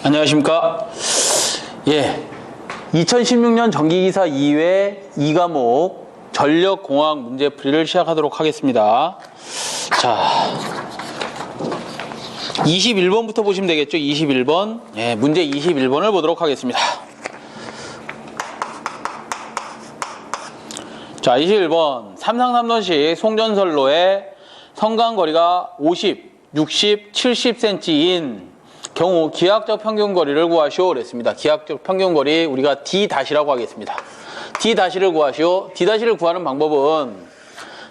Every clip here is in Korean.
안녕하십니까. 2016년 정기기사 2회 2과목 전력공학 문제풀이를 시작하도록 하겠습니다. 자, 21번부터 보시면 되겠죠. 21번. 문제 21번을 보도록 하겠습니다. 자, 21번. 삼상삼선식 송전선로의 성간거리가 50, 60, 70cm인 경우 기하학적 평균거리를 구하시오 그랬습니다. 기하학적 평균거리 우리가 D-라고 하겠습니다. D-를 구하시오. D-를 구하는 방법은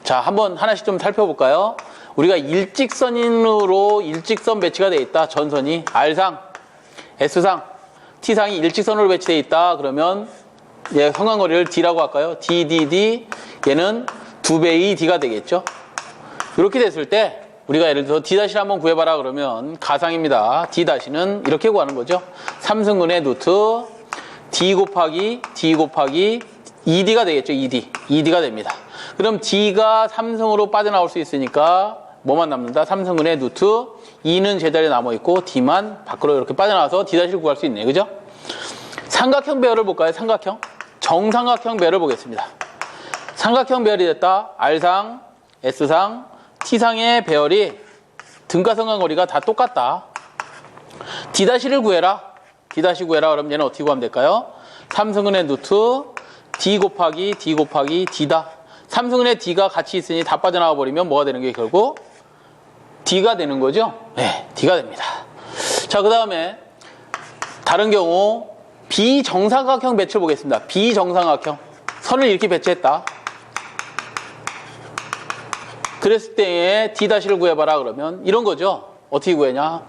자, 한번 하나씩 좀 살펴볼까요? 우리가 일직선으로 일직선 배치가 되어 있다. 전선이 R상, S상, T상이 일직선으로 배치되어 있다. 그러면 성간거리를 D라고 할까요? D, 얘는 2배의 D가 되겠죠. 이렇게 됐을 때 우리가 예를 들어서 D-를 한번 구해봐라 그러면 가상입니다. D-는 이렇게 구하는 거죠. 3승근의 루트 D 곱하기 2D가 되겠죠. 2D가 됩니다. 그럼 D가 3승으로 빠져나올 수 있으니까 뭐만 남는다? 3승근의 루트 2는 제자리에 남아있고 D만 밖으로 이렇게 빠져나와서 D-를 구할 수 있네요. 그죠? 삼각형 배열을 볼까요? 삼각형. 정삼각형 배열을 보겠습니다. 삼각형 배열이 됐다. R상, S상, T상의 배열이 등가성간거리가 다 똑같다. D-를 구해라. D- 구해라. 그럼 얘는 어떻게 구하면 될까요? 3승근의 루트 D 곱하기 D다. 3승근의 D가 같이 있으니 다 빠져나와 버리면 뭐가 되는 게 결국 D가 되는 거죠? 네, D가 됩니다. 자, 그 다음에 다른 경우 비정삼각형 배치를 보겠습니다. 비정삼각형. 선을 이렇게 배치했다. 그랬을 때에 D-를 구해봐라 그러면 이런 거죠. 어떻게 구했냐?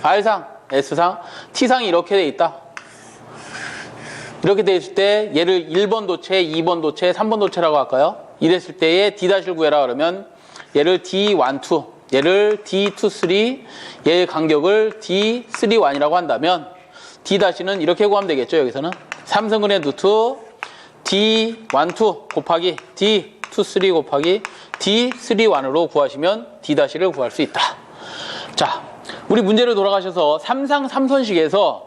R상, S상, T상이 이렇게 돼 있다. 이렇게 돼 있을 때 얘를 1번 도체, 2번 도체, 3번 도체라고 할까요? 이랬을 때에 D-를 구해라 그러면 얘를 D12, 얘를 D23, 얘의 간격을 D31이라고 한다면 D-는 이렇게 구하면 되겠죠. 여기서는 3승근의 루트 D12 곱하기 D23 곱하기 D31으로 구하시면 D-를 구할 수 있다. 자, 우리 문제로 돌아가셔서 삼상삼선식에서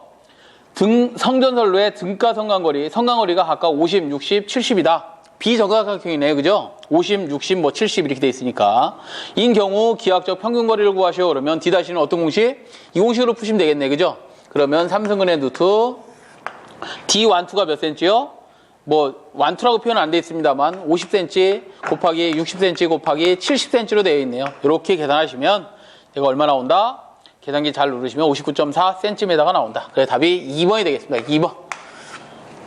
성전선로의 등가성간거리, 성간거리가 각각 50, 60, 70이다. 비정각각형이네, 그죠? 50, 60, 70 이렇게 돼 있으니까. 인 경우 기하학적 평균거리를 구하시오. 그러면 D-는 어떤 공식? 이 공식으로 푸시면 되겠네, 그죠? 그러면 3승근의 루트 D12가 몇 cm요? 12라고 표현 안 되어 있습니다만 50cm 곱하기 60cm 곱하기 70cm로 되어 있네요. 이렇게 계산하시면 얘가 얼마 나온다? 계산기 잘 누르시면 59.4cm가 나온다. 그래서 답이 2번이 되겠습니다. 2번.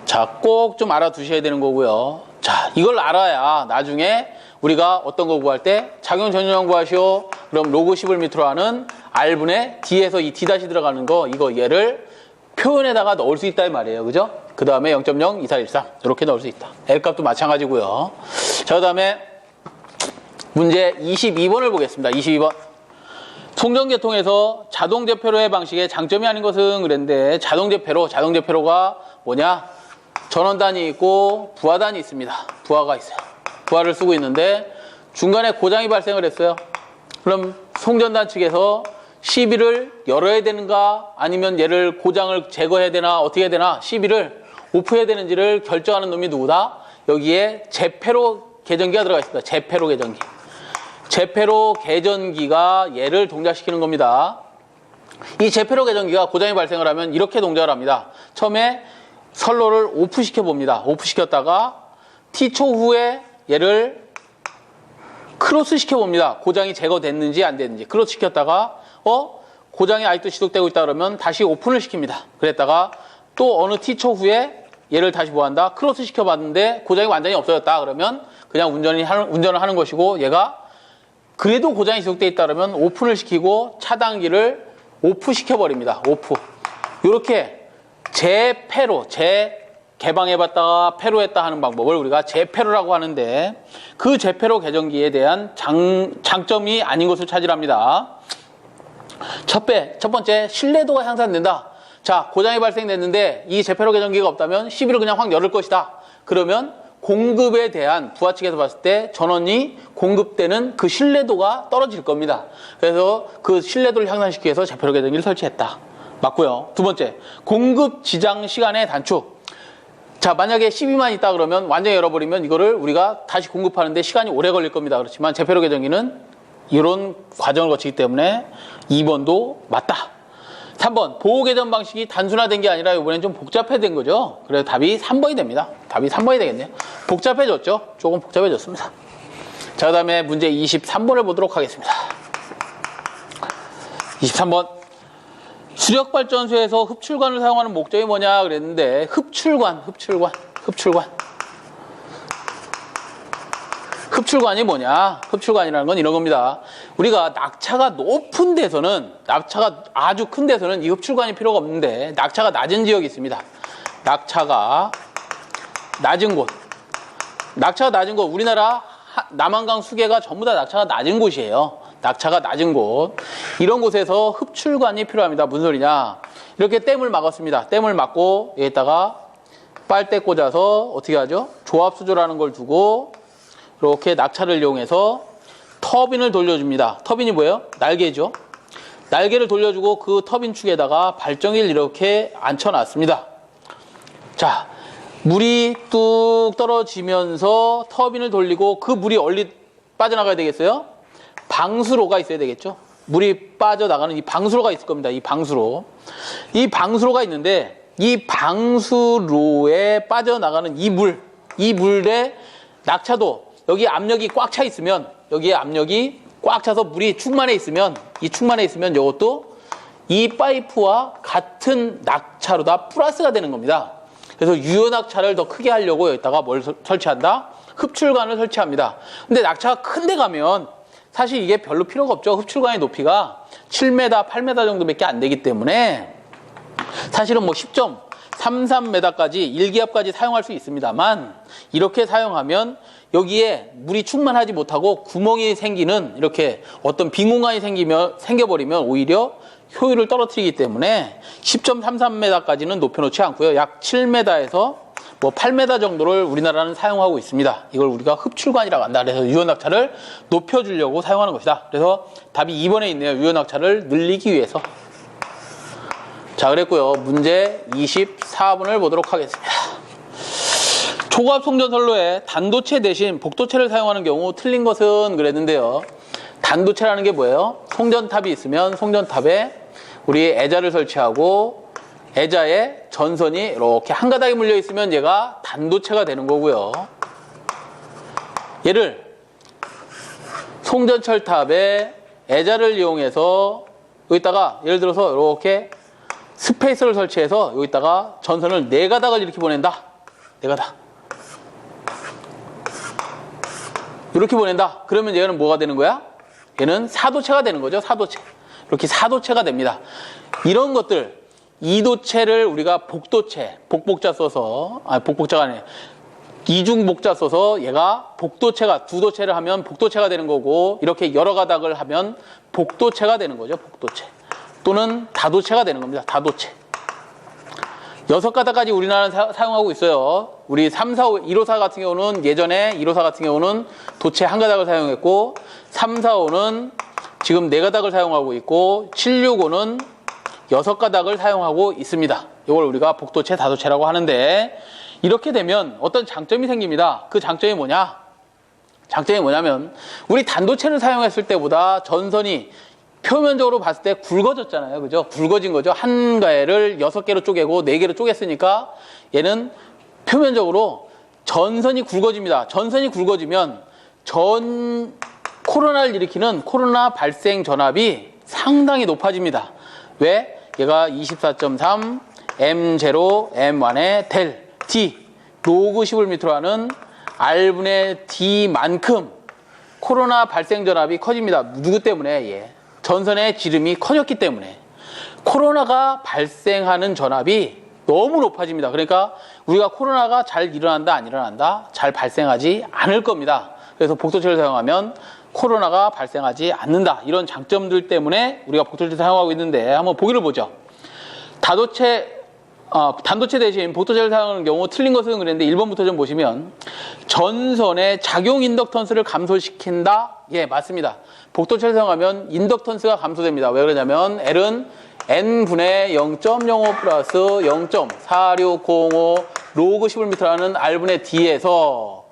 자, 꼭 좀 알아두셔야 되는 거고요. 자, 이걸 알아야 나중에 우리가 어떤 거 구할 때 작용 전유형 구하시오. 그럼 로그 10을 밑으로 하는 R분의 D에서 이 D- 들어가는 거 얘를 표현에다가 넣을 수 있다 이 말이에요. 그죠? 그 다음에 0.0, 2413 이렇게 넣을 수 있다. L값도 마찬가지고요. 자, 그 다음에 문제 22번을 보겠습니다. 22번. 송전계통에서 자동제폐로의 방식의 장점이 아닌 것은 그랬는데 자동제폐로가 뭐냐? 전원단이 있고 부하단이 있습니다. 부하가 있어요. 부하를 쓰고 있는데 중간에 고장이 발생을 했어요. 그럼 송전단 측에서 시비를 열어야 되는가 아니면 얘를 고장을 제거해야 되나 어떻게 해야 되나 시비를 오프해야 되는지를 결정하는 놈이 누구다? 여기에 제폐로 계전기가 들어가 있습니다. 제폐로 계전기. 제폐로 계전기가 얘를 동작시키는 겁니다. 이 제폐로 계전기가 고장이 발생을 하면 이렇게 동작을 합니다. 처음에 선로를 오프시켜 봅니다. 오프시켰다가 T초 후에 얘를 크로스 시켜 봅니다. 고장이 제거됐는지 안 됐는지. 크로스 시켰다가 고장이 아직도 지속되고 있다 그러면 다시 오픈을 시킵니다. 그랬다가 또 어느 T초 후에 얘를 다시 뭐한다? 크로스 시켜봤는데 고장이 완전히 없어졌다 그러면 그냥 운전을 하는 것이고 얘가 그래도 고장이 지속되어 있다 그러면 오픈을 시키고 차단기를 오프 시켜버립니다. 오프. 이렇게 재폐로, 개방해봤다가 폐로했다 하는 방법을 우리가 재폐로라고 하는데 그 재폐로 계전기에 대한 장점이 아닌 것을 차지합니다. 첫 번째, 신뢰도가 향상된다. 자, 고장이 발생됐는데 이 재폐로 계전기가 없다면 시비를 그냥 확 열을 것이다. 그러면 공급에 대한 부하 측에서 봤을 때 전원이 공급되는 그 신뢰도가 떨어질 겁니다. 그래서 그 신뢰도를 향상시키기 위해서 재폐로 계전기를 설치했다. 맞고요. 두 번째, 공급 지장 시간의 단축. 자, 만약에 12만 있다 그러면 완전히 열어버리면 이거를 우리가 다시 공급하는데 시간이 오래 걸릴 겁니다. 그렇지만 제페로 계정기는 이런 과정을 거치기 때문에 2번도 맞다. 3번, 보호 계정 방식이 단순화된 게 아니라 이번엔 좀 복잡해진 거죠. 그래서 답이 3번이 됩니다. 답이 3번이 되겠네요. 복잡해졌죠? 조금 복잡해졌습니다. 자, 그 다음에 문제 23번을 보도록 하겠습니다. 23번. 수력발전소에서 흡출관을 사용하는 목적이 뭐냐 그랬는데, 흡출관이 뭐냐? 흡출관이라는 건 이런 겁니다. 우리가 낙차가 높은 데서는, 낙차가 아주 큰 데서는 이 흡출관이 필요가 없는데, 낙차가 낮은 지역이 있습니다. 낙차가 낮은 곳, 우리나라 남한강 수계가 전부 다 낙차가 낮은 곳이에요. 낙차가 낮은 곳, 이런 곳에서 흡출관이 필요합니다. 무슨 소리냐? 이렇게 댐을 막았습니다. 댐을 막고 여기다가 빨대 꽂아서 어떻게 하죠? 조합수조라는 걸 두고 이렇게 낙차를 이용해서 터빈을 돌려줍니다. 터빈이 뭐예요? 날개죠. 날개를 돌려주고 그 터빈 축에다가 발전기를 이렇게 앉혀놨습니다. 자, 물이 뚝 떨어지면서 터빈을 돌리고 그 물이 얼리 빠져나가야 되겠어요? 방수로가 있어야 되겠죠? 물이 빠져나가는 이 방수로가 있을 겁니다. 이 방수로가 있는데, 이 방수로에 빠져나가는 이 물에 낙차도, 여기 압력이 꽉 차 있으면, 여기에 압력이 꽉 차서 물이 충만해 있으면, 이것도 이 파이프와 같은 낙차로다 플러스가 되는 겁니다. 그래서 유효 낙차를 더 크게 하려고 여기다가 뭘 설치한다? 흡출관을 설치합니다. 근데 낙차가 큰 데 가면 사실 이게 별로 필요가 없죠. 흡출관의 높이가 7m, 8m 정도밖에 안 되기 때문에 사실은 뭐 10.33m까지 1기압까지 사용할 수 있습니다만, 이렇게 사용하면 여기에 물이 충만하지 못하고 구멍이 생기는, 이렇게 어떤 빈 공간이 생겨버리면 오히려 효율을 떨어뜨리기 때문에 10.33m까지는 높여놓지 않고요. 약 7m에서 뭐 8m 정도를 우리나라는 사용하고 있습니다. 이걸 우리가 흡출관이라고 한다. 그래서 유효낙차를 높여주려고 사용하는 것이다. 그래서 답이 2번에 있네요. 유효낙차를 늘리기 위해서. 자, 그랬고요. 문제 24번을 보도록 하겠습니다. 초고압 송전선로에 단도체 대신 복도체를 사용하는 경우 틀린 것은 그랬는데요. 단도체라는 게 뭐예요? 송전탑이 있으면 송전탑에 우리 애자를 설치하고 애자에 전선이 이렇게 한 가닥이 물려 있으면 얘가 단도체가 되는 거고요. 얘를 송전철탑에 애자를 이용해서 여기다가 예를 들어서 이렇게 스페이스를 설치해서 여기다가 전선을 4가닥을 이렇게 보낸다. 4가닥. 이렇게 보낸다. 그러면 얘는 뭐가 되는 거야? 얘는 사도체가 되는 거죠. 사도체. 이렇게 사도체가 됩니다. 이런 것들, 이도체를 우리가 복도체, 복복자 써서, 복복자가 아니에요. 이중복자 써서 얘가 복도체가, 두도체를 하면 복도체가 되는 거고, 이렇게 여러 가닥을 하면 복도체가 되는 거죠. 복도체. 또는 다도체가 되는 겁니다. 다도체. 6가닥까지 우리나라는 사용하고 있어요. 우리 3, 4, 5, 154 같은 경우는 예전에 154 같은 경우는 도체 한 가닥을 사용했고, 3, 4, 5는 지금 4가닥을 사용하고 있고, 765는 6가닥을 사용하고 있습니다. 이걸 우리가 복도체, 다도체라고 하는데, 이렇게 되면 어떤 장점이 생깁니다. 그 장점이 뭐냐? 장점이 뭐냐면, 우리 단도체를 사용했을 때보다 전선이 표면적으로 봤을 때 굵어졌잖아요. 그죠? 굵어진 거죠. 한 가해를 6개로 쪼개고 4개로 쪼갰으니까 얘는 표면적으로 전선이 굵어집니다. 전선이 굵어지면 코로나를 일으키는 코로나 발생 전압이 상당히 높아집니다. 왜? 얘가 24.3 M0 M1의 델 D 로그 11m로 하는 R분의 D만큼 코로나 발생 전압이 커집니다. 누구 때문에? 예. 전선의 지름이 커졌기 때문에 코로나가 발생하는 전압이 너무 높아집니다. 그러니까 우리가 코로나가 잘 일어난다, 안 일어난다? 잘 발생하지 않을 겁니다. 그래서 복도체를 사용하면 코로나가 발생하지 않는다. 이런 장점들 때문에 우리가 복도체를 사용하고 있는데 한번 보기를 보죠. 단도체 대신 복도체를 사용하는 경우 틀린 것은 그랬는데 1번부터 좀 보시면 전선의 작용 인덕턴스를 감소시킨다. 예, 맞습니다. 복도체를 사용하면 인덕턴스가 감소됩니다. 왜 그러냐면 L은 n분의 0.05 플러스 0.4605 로그 11m라는 r분의 d에서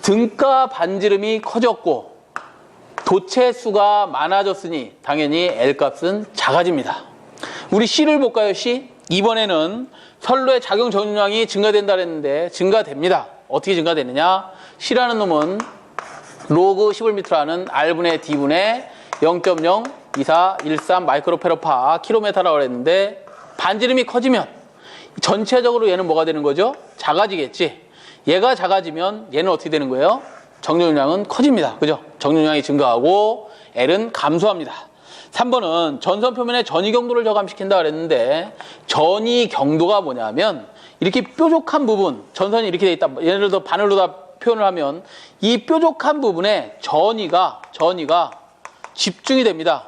등가 반지름이 커졌고 도체 수가 많아졌으니 당연히 L값은 작아집니다. 우리 C를 볼까요? C. 이번에는 선로의 작용 전류량이 증가된다 그랬는데 증가됩니다. 어떻게 증가되느냐? C라는 놈은 로그 11m라는 R분의 D분의 0.02413 마이크로페로파 킬로메타라고 그랬는데 반지름이 커지면 전체적으로 얘는 뭐가 되는 거죠? 작아지겠지. 얘가 작아지면 얘는 어떻게 되는 거예요? 정전율량은 커집니다. 그죠? 정전율량이 증가하고 L은 감소합니다. 3번은 전선 표면의 전위 경도를 저감시킨다 그랬는데 전위 경도가 뭐냐면 이렇게 뾰족한 부분, 전선이 이렇게 돼 있다. 예를 들어 바늘로 다 표현을 하면 이 뾰족한 부분에 전위가 집중이 됩니다.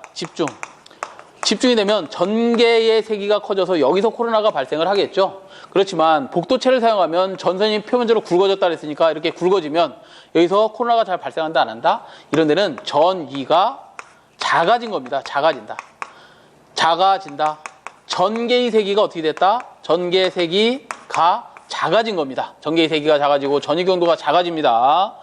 집중이 되면 전개의 세기가 커져서 여기서 코로나가 발생을 하겠죠. 그렇지만 복도체를 사용하면 전선이 표면적으로 굵어졌다 그랬으니까 이렇게 굵어지면 여기서 코로나가 잘 발생한다 안 한다? 이런 데는 전위가 작아진 겁니다. 작아진다. 전개의 세기가 어떻게 됐다? 전개의 세기가 작아진 겁니다. 전개의 세기가 작아지고 전위 경도가 작아집니다.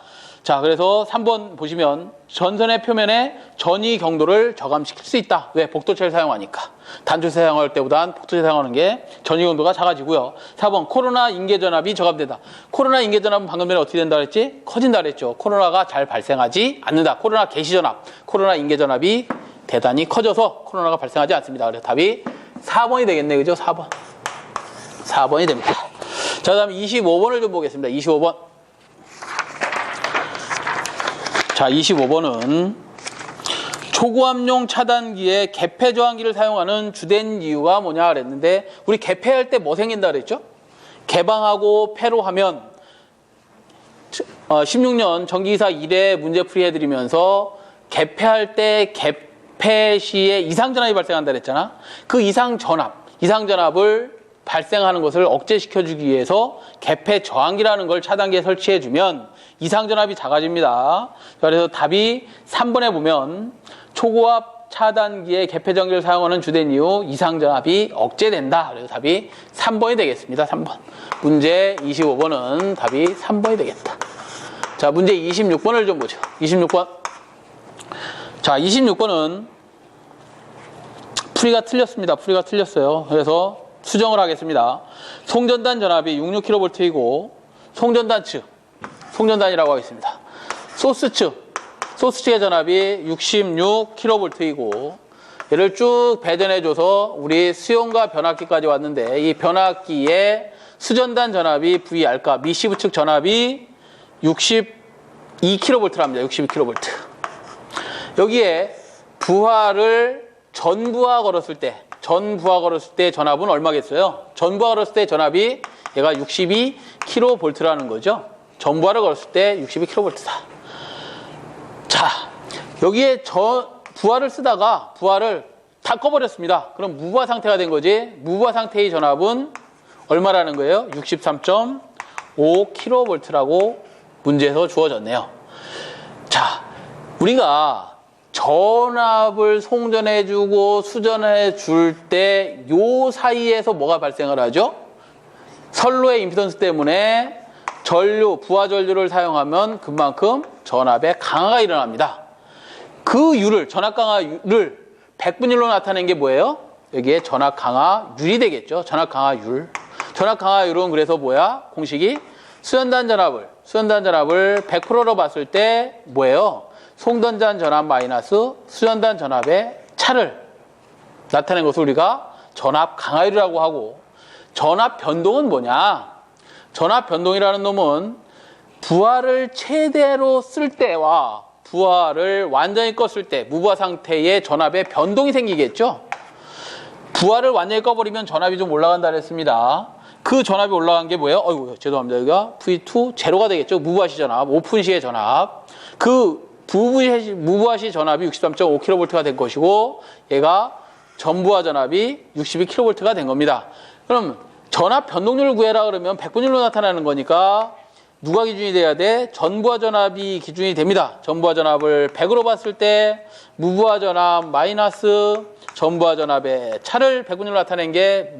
자, 그래서 3번 보시면 전선의 표면에 전위 경도를 저감시킬 수 있다. 왜? 복도체를 사용하니까. 단초체 사용할 때보단 복도체 사용하는 게 전위 경도가 작아지고요. 4번 코로나 인계 전압이 저감된다. 코로나 인계 전압은 방금 전에 어떻게 된다 그랬지? 커진다 그랬죠. 코로나가 잘 발생하지 않는다. 코로나 개시 전압, 코로나 인계 전압이 대단히 커져서 코로나가 발생하지 않습니다. 그래서 답이 4번이 되겠네. 그죠? 4번이 됩니다. 자, 다음 25번을 좀 보겠습니다. 25번. 자, 25번은 초고압용 차단기에 개폐 저항기를 사용하는 주된 이유가 뭐냐 그랬는데 우리 개폐할 때 뭐 생긴다 그랬죠? 개방하고 폐로 하면 16년 전기기사 1회 문제풀이 해드리면서 개폐할 때 개폐 시에 이상전압이 발생한다 그랬잖아. 그 이상전압을 발생하는 것을 억제시켜주기 위해서 개폐 저항기라는 걸 차단기에 설치해주면 이상전압이 작아집니다. 그래서 답이 3번에 보면 초고압 차단기에 개폐 전기를 사용하는 주된 이유 이상전압이 억제된다. 그래서 답이 3번이 되겠습니다. 3번. 문제 25번은 답이 3번이 되겠다. 자, 문제 26번을 좀 보죠. 26번. 자, 26번은 풀이가 틀렸습니다. 풀이가 틀렸어요. 그래서 수정을 하겠습니다. 송전단 전압이 66kV이고 송전단 측, 송전단이라고 하겠습니다. 소스 측의 전압이 66kV이고 얘를 쭉 배전해줘서 우리 수용과 변압기까지 왔는데 이 변압기의 수전단 전압이 VR값, 미시브 측 전압이 62kV랍니다. 62kV. 여기에 부하를 전부하 걸었을 때 전압은 얼마겠어요? 전부하 걸었을 때 전압이 얘가 62kV라는 거죠. 전부하를 걸었을 때 62kV다. 자, 여기에 부하를 쓰다가 부하를 다 꺼버렸습니다. 그럼 무부하 상태가 된 거지. 무부하 상태의 전압은 얼마라는 거예요? 63.5kV라고 문제에서 주어졌네요. 자, 우리가 전압을 송전해주고 수전해줄 때 요 사이에서 뭐가 발생을 하죠? 선로의 임피던스 때문에 부하 전류를 사용하면 그만큼 전압의 강화가 일어납니다. 그 전압 강화율을 100분율로 나타낸 게 뭐예요? 여기에 전압 강화율이 되겠죠. 전압 강화율. 전압 강화율은 그래서 뭐야? 공식이 수전단 전압을 100%로 봤을 때 뭐예요? 송전단 전압 마이너스 수전단 전압의 차를 나타낸 것을 우리가 전압 강화율이라고 하고, 전압 변동은 뭐냐? 전압 변동이라는 놈은 부하를 최대로 쓸 때와 부하를 완전히 껐을 때 무부하 상태의 전압의 변동이 생기겠죠? 부하를 완전히 꺼버리면 전압이 좀 올라간다 그랬습니다. 그 전압이 올라간 게 뭐예요? 어이구, 죄송합니다. 여기가 V2 제로가 되겠죠? 무부하 시 전압, 오픈 시의 전압. 그 무부하 시 전압이 63.5kV가 된 것이고 얘가 전부하 전압이 62kV가 된 겁니다. 그럼 전압 변동률을 구해라 그러면 100분율로 나타나는 거니까 누가 기준이 돼야 돼? 전부하 전압이 기준이 됩니다. 전부하 전압을 100으로 봤을 때 무부하 전압 마이너스 전부하 전압의 차를 배분율로 나타낸 게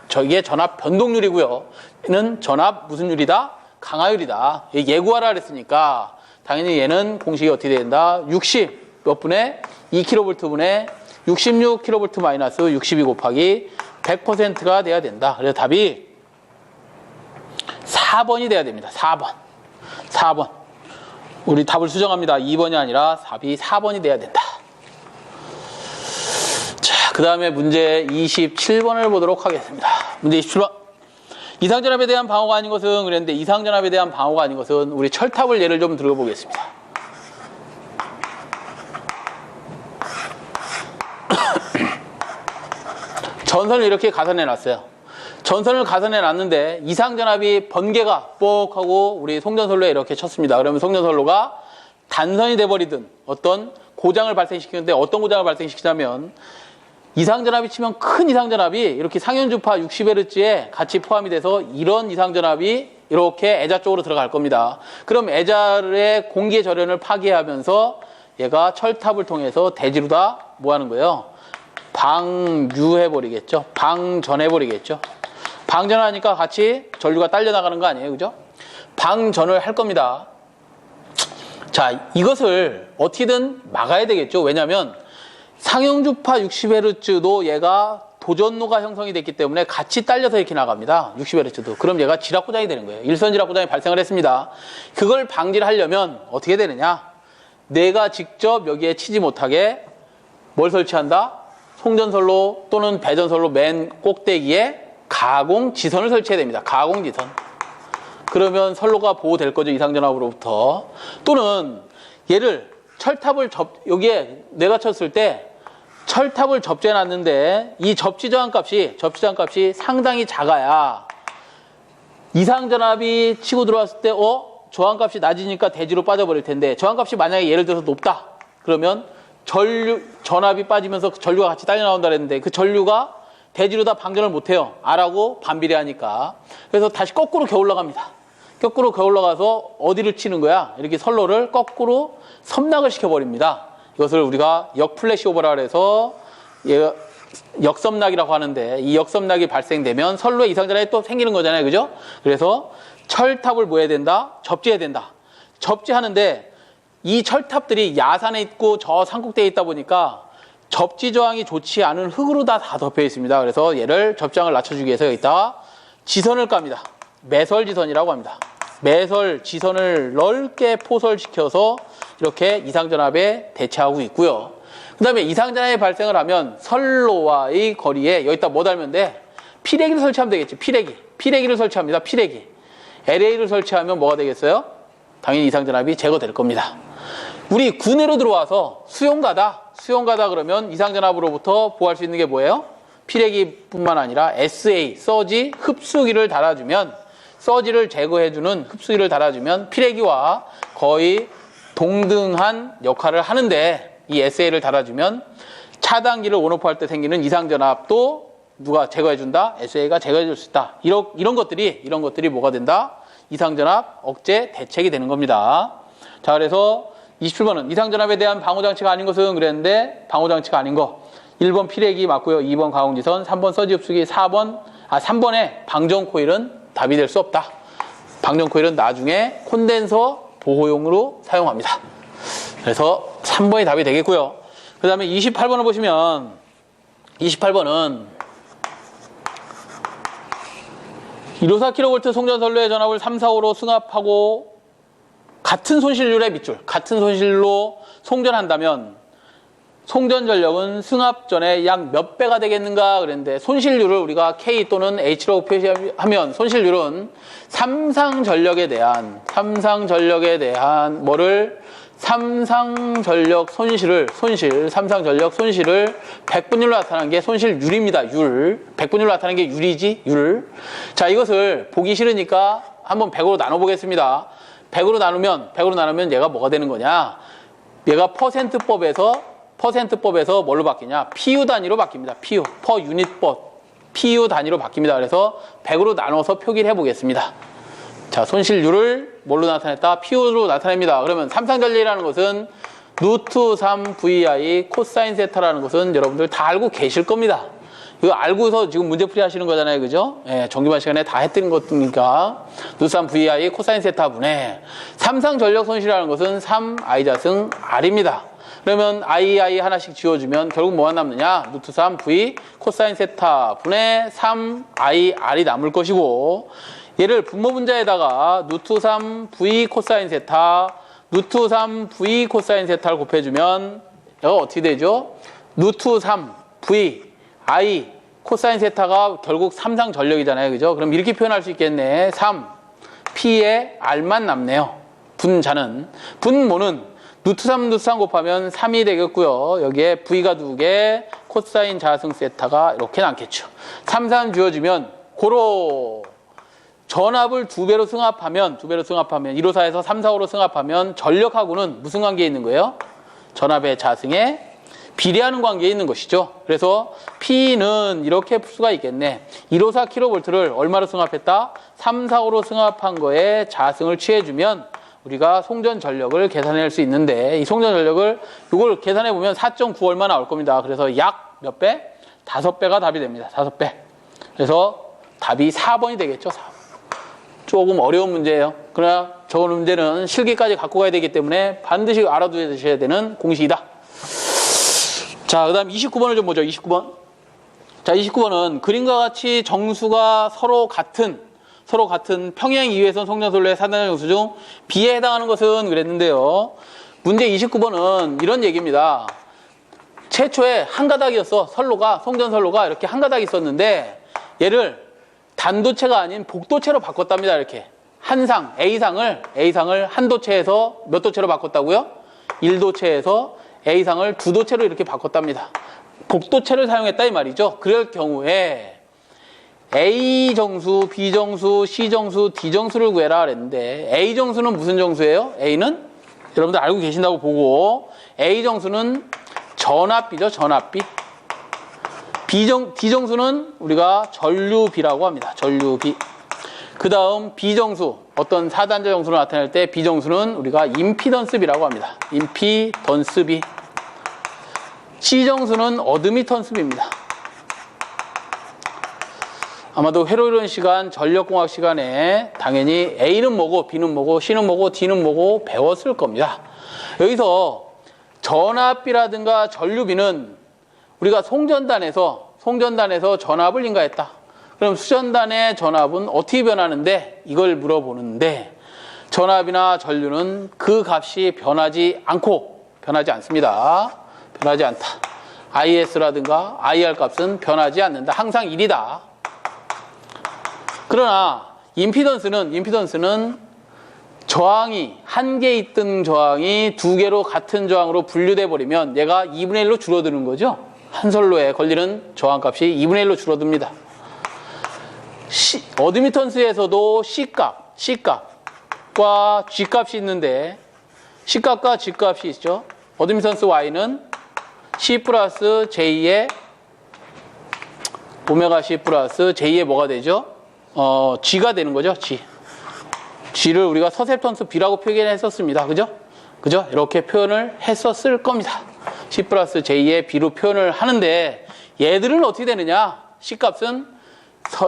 저기에 전압 변동률이고요. 얘는 전압 무슨 율이다? 강하율이다. 예구하라 그랬으니까 당연히 얘는 공식이 어떻게 된다? 60 몇 분의 2kV 분의 66kV 마이너스 62 곱하기 100%가 돼야 된다. 그래서 답이 4번이 돼야 됩니다. 4번. 우리 답을 수정합니다. 2번이 아니라 답이 4번이 돼야 된다. 자, 그 다음에 문제 27번을 보도록 하겠습니다. 문제 27번. 이상전압에 대한 방어가 아닌 것은 그랬는데 이상전압에 대한 방어가 아닌 것은 우리 철탑을 예를 좀 들어보겠습니다. 전선을 이렇게 가선해 놨어요. 전선을 가선해 놨는데 이상전압이 번개가 뽁 하고 우리 송전선로에 이렇게 쳤습니다. 그러면 송전선로가 단선이 돼버리든 어떤 고장을 발생시키는데 어떤 고장을 발생시키냐면 이상전압이 치면 큰 이상전압이 이렇게 상현주파 60Hz에 같이 포함이 돼서 이런 이상전압이 이렇게 애자 쪽으로 들어갈 겁니다. 그럼 애자의 공기의 절연을 파괴하면서 얘가 철탑을 통해서 대지로 다 뭐 하는 거예요? 방유해버리겠죠. 방전해버리겠죠. 방전하니까 같이 전류가 딸려나가는 거 아니에요? 그죠? 방전을 할 겁니다. 자, 이것을 어떻게든 막아야 되겠죠. 왜냐하면 상형주파 60Hz도 얘가 도전로가 형성이 됐기 때문에 같이 딸려서 이렇게 나갑니다. 60Hz도. 그럼 얘가 지락고장이 되는 거예요. 일선 지락고장이 발생을 했습니다. 그걸 방지를 하려면 어떻게 되느냐? 내가 직접 여기에 치지 못하게 뭘 설치한다? 송전선로 또는 배전선로 맨 꼭대기에 가공지선을 설치해야 됩니다. 가공지선. 그러면 선로가 보호될 거죠. 이상전압으로부터. 또는 얘를 철탑을 여기에 내가 쳤을 때 철탑을 접지해 놨는데 이 접지저항값이 상당히 작아야 이상전압이 치고 들어왔을 때 저항값이 낮으니까 대지로 빠져버릴 텐데 저항값이 만약에 예를 들어서 높다. 그러면 전압이 빠지면서 전류가 같이 딸려 나온다 그랬는데 그 전류가 대지로 다 방전을 못해요. R하고 반비례하니까. 그래서 다시 거꾸로 겨울 나갑니다. 거꾸로 겨울 나가서 어디를 치는 거야? 이렇게 선로를 거꾸로 섬락을 시켜버립니다. 이것을 우리가 역플래시오버라 그래서 역섬락이라고 하는데 이 역섬락이 발생되면 선로에 이상전압이 또 생기는 거잖아요. 그죠? 그래서 철탑을 뭐 해야 된다? 접지해야 된다. 접지하는데 이 철탑들이 야산에 있고 저 산꼭대에 있다 보니까 접지 저항이 좋지 않은 흙으로 다 덮여 있습니다. 그래서 얘를 접지장을 낮춰주기 위해서 여기다가 지선을 깝니다. 매설지선이라고 합니다. 매설지선을 넓게 포설시켜서 이렇게 이상전압에 대체하고 있고요. 그 다음에 이상전압이 발생을 하면 선로와의 거리에 여기다 뭐 달면 돼? 피레기를 설치하면 되겠지. 피레기를 설치합니다. 피레기. LA를 설치하면 뭐가 되겠어요? 당연히 이상전압이 제거될 겁니다. 우리 구내로 들어와서 수용가다 그러면 이상전압으로부터 보호할 수 있는 게 뭐예요? 피레기뿐만 아니라 SA, 서지 흡수기를 달아주면 서지를 제거해주는 흡수기를 달아주면 피레기와 거의 동등한 역할을 하는데 이 SA를 달아주면 차단기를 온오프할 때 생기는 이상전압도 누가 제거해준다? SA가 제거해줄 수 있다. 이런 것들이 뭐가 된다? 이상전압 억제 대책이 되는 겁니다. 자, 그래서 27번은 이상전압에 대한 방호장치가 아닌 것은 그랬는데 방호장치가 아닌 거 1번 피레기 맞고요. 2번 가공지선, 3번 서지 흡수기, 3번에 방전코일은 답이 될 수 없다. 방전코일은 나중에 콘덴서 보호용으로 사용합니다. 그래서 3번이 답이 되겠고요. 그 다음에 28번을 보시면 28번은 154kV 송전선로의 전압을 3, 4, 5로 승합하고 같은 손실률의 밑줄, 같은 손실로 송전한다면 송전 전력은 승합 전에 약 몇 배가 되겠는가 그랬는데 손실률을 우리가 K 또는 H로 표시하면 손실률은 삼상전력 손실을 100분율로 나타나는 게 손실률입니다. 100분율로 나타나는 게 율이지, 율. 자, 이것을 보기 싫으니까 한번 100으로 나눠보겠습니다. 100으로 나누면 얘가 뭐가 되는 거냐? 얘가 퍼센트법에서 뭘로 바뀌냐? PU 단위로 바뀝니다. PU, per unit법. PU 단위로 바뀝니다. 그래서 100으로 나눠서 표기를 해보겠습니다. 자, 손실률을 뭘로 나타냈다? P로 나타냅니다. 그러면 삼상전략이라는 것은 루트 3 VI 코사인 세타라는 것은 여러분들 다 알고 계실 겁니다. 이거 알고서 지금 문제풀이 하시는 거잖아요. 그죠? 예, 정규반 시간에 다 했던 것이니까. 루트 3 VI 코사인 세타 분의 삼상전력 손실이라는 것은 3I 자승 R입니다. 그러면 I 하나씩 지워주면 결국 뭐가 남느냐? 루트 3 V 코사인 세타 분의 3I R이 남을 것이고, 얘를 분모 분자에다가 루트 3 V 코사인 세타, 루트 3 V 코사인 세타를 곱해주면 이거 어떻게 되죠? 루트 3 V I 코사인 세타가 결국 삼상 전력이잖아요. 그죠? 그럼 이렇게 표현할 수 있겠네. 3 P에 R만 남네요. 분자는. 분모는 루트 3 곱하면 3이 되겠고요. 여기에 V가 2개, 코사인 자승 세타가 이렇게 남겠죠. 3, 3 지워주면 고로 전압을 2배로 승합하면 154에서 3, 4, 5로 승합하면 전력하고는 무슨 관계에 있는 거예요? 전압의 자승에 비례하는 관계에 있는 것이죠. 그래서 P는 이렇게 풀 수가 있겠네. 154kV를 얼마로 승합했다? 3, 4, 5로 승합한 거에 자승을 취해주면 우리가 송전 전력을 계산할 수 있는데, 이 송전 전력을 이걸 계산해 보면 4.9 얼마 나올 겁니다. 그래서 약 몇 배? 5배가 답이 됩니다. 5배. 그래서 답이 4번이 되겠죠. 4번. 조금 어려운 문제예요. 그러나 저 문제는 실기까지 갖고 가야 되기 때문에 반드시 알아두셔야 되는 공식이다. 자, 그 다음 29번을 좀 보죠. 29번. 자, 29번은 그림과 같이 정수가 서로 같은 평행 이외선 송전솔로의 사단의 정수 중 B에 해당하는 것은 그랬는데요. 문제 29번은 이런 얘기입니다. 최초에 한 가닥이었어. 송전선로가 이렇게 한 가닥 있었는데 얘를 단도체가 아닌 복도체로 바꿨답니다. 이렇게 A상을 한도체에서 몇 도체로 바꿨다고요? 1도체에서 A상을 2도체로 이렇게 바꿨답니다. 복도체를 사용했다 이 말이죠. 그럴 경우에 A정수, B정수, C정수, D정수를 구해라 그랬는데, A정수는 무슨 정수예요? A는 여러분들 알고 계신다고 보고, A정수는 전압비죠. 전압비. D정수는 우리가 전류비라고 합니다. 전류비. 그 다음 B정수, 어떤 사단자 정수를 나타낼 때 B정수는 우리가 임피던스비라고 합니다. 임피던스비. C정수는 어드미턴스비입니다. 아마도 회로이론 시간, 전력공학 시간에 당연히 A는 뭐고 B는 뭐고 C는 뭐고 D는 뭐고 배웠을 겁니다. 여기서 전압비라든가 전류비는 우리가 송전단에서 전압을 인가했다. 그럼 수전단의 전압은 어떻게 변하는데? 이걸 물어보는데, 전압이나 전류는 그 값이 변하지 않습니다. 변하지 않다. IS라든가 IR 값은 변하지 않는다. 항상 1이다. 그러나 임피던스는 저항이 한 개 있던 저항이 2개로 같은 저항으로 분류돼 버리면 얘가 2분의 1로 줄어드는 거죠. 한 선로에 걸리는 저항값이 2분의 1로 줄어듭니다. 어드미턴스에서도 C값과 G값이 있는데, C값과 G값이 있죠. 어드미턴스 Y는 C 플러스 J의 오메가 C 플러스 J의 뭐가 되죠? G가 되는 거죠. G를 우리가 서셉턴스 B라고 표현했었습니다. 그죠? 이렇게 표현을 했었을 겁니다. C 플러스 J의 B로 표현을 하는데, 얘들은 어떻게 되느냐? C값은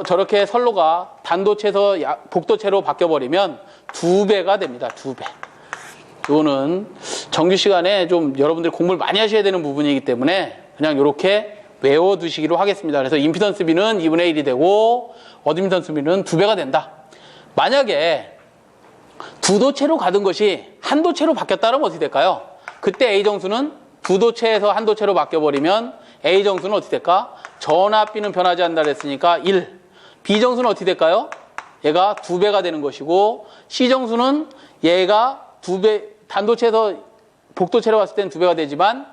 저렇게 선로가 단도체에서 복도체로 바뀌어버리면 2배가 됩니다. 2배. 이거는 정규 시간에 좀 여러분들이 공부를 많이 하셔야 되는 부분이기 때문에 그냥 이렇게 외워두시기로 하겠습니다. 그래서 임피던스 B는 2분의 1이 되고 어드미턴스 B는 2배가 된다. 만약에 2도체로 가던 것이 한도체로 바뀌었다면 어떻게 될까요? 그때 A정수는 2도체에서 한도체로 바뀌어버리면 A정수는 어떻게 될까? 전압비는 변하지 않는다 그랬으니까 1. B정수는 어떻게 될까요? 얘가 2배가 되는 것이고, C정수는 얘가 2배, 단도체에서 복도체로 갔을 때는 2배가 되지만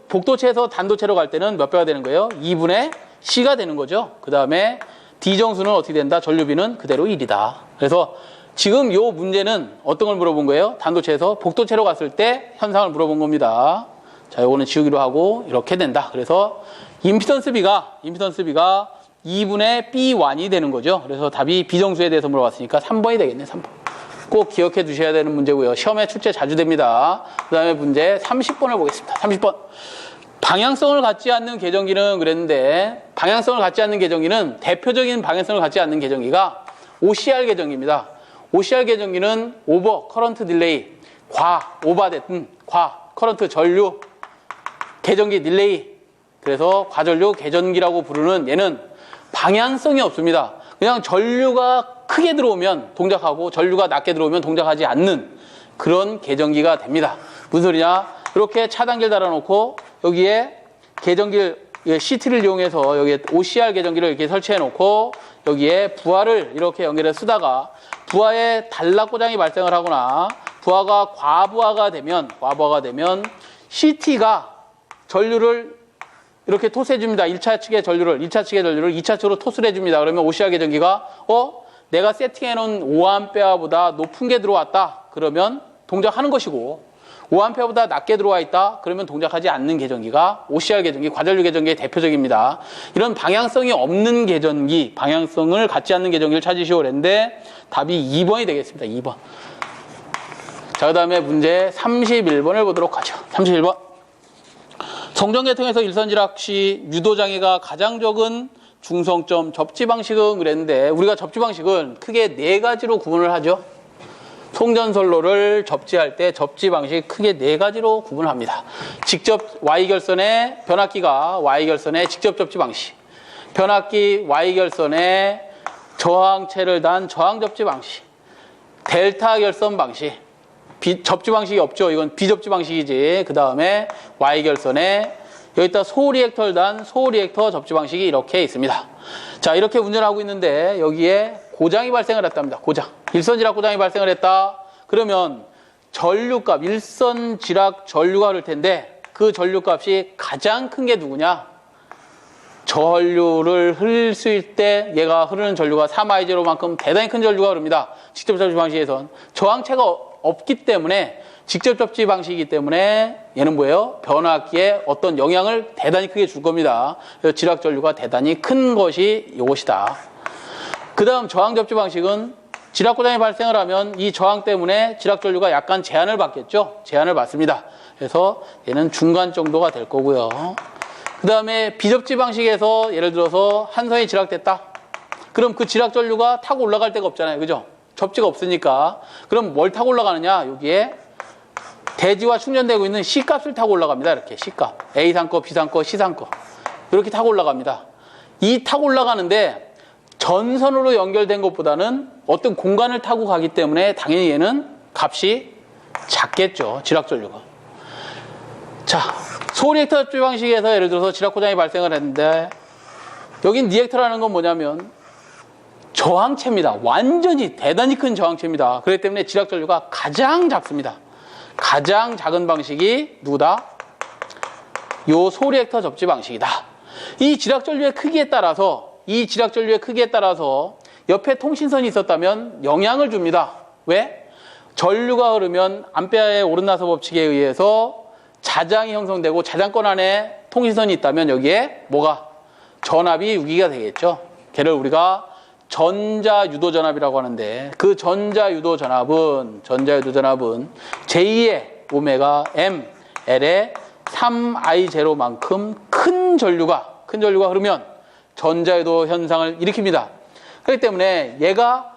복도체에서 단도체로 갈 때는 몇 배가 되는 거예요? 2분의 C가 되는 거죠. 그 다음에 D정수는 어떻게 된다? 전류비는 그대로 1이다. 그래서 지금 이 문제는 어떤 걸 물어본 거예요? 단도체에서 복도체로 갔을 때 현상을 물어본 겁니다. 자, 요거는 지우기로 하고 이렇게 된다. 그래서 임피던스 B가 2분의 B1이 되는 거죠. 그래서 답이 비정수에 대해서 물어봤으니까 3번이 되겠네, 3번. 꼭 기억해 두셔야 되는 문제고요. 시험에 출제 자주 됩니다. 그 다음에 문제 30번을 보겠습니다. 30번. 방향성을 갖지 않는 계정기는 그랬는데, 방향성을 갖지 않는 계정기는, 대표적인 방향성을 갖지 않는 계정기가 OCR 계정기입니다. OCR 계정기는 오버, 커런트 딜레이, 오버됐든, 커런트 전류, 계정기 딜레이. 그래서 과전류 계전기라고 부르는 얘는 방향성이 없습니다. 그냥 전류가 크게 들어오면 동작하고 전류가 낮게 들어오면 동작하지 않는 그런 계전기가 됩니다. 무슨 소리냐? 이렇게 차단기를 달아놓고 여기에 계전기를, CT를 이용해서 여기에 OCR 계전기를 이렇게 설치해 놓고 여기에 부하를 이렇게 연결해 쓰다가 부하에 단락고장이 발생을 하거나 부하가 과부하가 되면 CT가 전류를 이렇게 토스해줍니다. 1차 측의 전류를 2차 측으로 토스를 해줍니다. 그러면 OCR 계전기가 내가 세팅해놓은 5A보다 높은 게 들어왔다. 그러면 동작하는 것이고 5A보다 낮게 들어와 있다. 그러면 동작하지 않는 계전기가 OCR 계전기, 과전류 계전기의 대표적입니다. 이런 방향성이 없는 계전기, 방향성을 갖지 않는 계전기를 찾으시오 그랬는데 답이 2번이 되겠습니다. 2번. 자, 그 다음에 문제 31번을 보도록 하죠. 31번. 성전계통에서 일선지락 시 유도장애가 가장 적은 중성점 접지 방식은 그랬는데 우리가 접지 방식은 크게 4가지로 구분을 하죠. 송전선로를 접지할 때 접지 방식 크게 4가지로 구분을 합니다. 직접 Y결선의 변압기가 Y결선의 직접 접지 방식, 변압기 Y결선의 저항체를 단 저항 접지 방식, 델타 결선 방식, 접지 방식이 없죠. 이건 비접지 방식이지. 그 다음에 Y결선에 여기다 소리액터를 단 소리액터 접지 방식이 이렇게 있습니다. 자, 이렇게 운전을 하고 있는데 여기에 고장이 발생을 했답니다. 고장. 일선지락 고장이 발생을 했다. 그러면 전류값, 일선지락 전류가 흐를 텐데 그 전류값이 가장 큰 게 누구냐? 전류를 흐를 수 있을 때 얘가 흐르는 전류가 3I0만큼 대단히 큰 전류가 흐릅니다. 직접 접지 방식에선. 저항체가 없기 때문에 직접 접지 방식이기 때문에 얘는 뭐예요? 변압기에 어떤 영향을 대단히 크게 줄 겁니다. 그래서 지락 전류가 대단히 큰 것이 이것이다. 그 다음 저항 접지 방식은 지락 고장이 발생을 하면 이 저항 때문에 지락 전류가 약간 제한을 받겠죠? 제한을 받습니다. 그래서 얘는 중간 정도가 될 거고요. 그 다음에 비접지 방식에서 예를 들어서 한 선이 지락됐다. 그럼 그 지락 전류가 타고 올라갈 데가 없잖아요. 그죠? 접지가 없으니까. 그럼 뭘 타고 올라가느냐? 여기에 대지와 충전되고 있는 C값을 타고 올라갑니다. 이렇게 C값. A상 거, B상 거, C상 거. 이렇게 타고 올라갑니다. 이 타고 올라가는데 전선으로 연결된 것보다는 어떤 공간을 타고 가기 때문에 당연히 얘는 값이 작겠죠. 지락 전류가. 자, 소리액터 접지 방식에서 예를 들어서 지락 고장이 발생을 했는데 여긴 리액터라는 건 뭐냐면 저항체입니다. 완전히 대단히 큰 저항체입니다. 그렇기 때문에 지락 전류가 가장 작습니다. 가장 작은 방식이 누구다? 요 소리액터 접지 방식이다. 이 지락 전류의 크기에 따라서 옆에 통신선이 있었다면 영향을 줍니다. 왜? 전류가 흐르면 암페어의 오른나서 법칙에 의해서 자장이 형성되고 자장권 안에 통신선이 있다면 여기에 뭐가? 전압이 유기가 되겠죠. 걔를 우리가 전자유도전압이라고 하는데 그 전자유도전압은 제2의 오메가 M L의 3I0만큼 큰 전류가 흐르면 전자유도 현상을 일으킵니다. 그렇기 때문에 얘가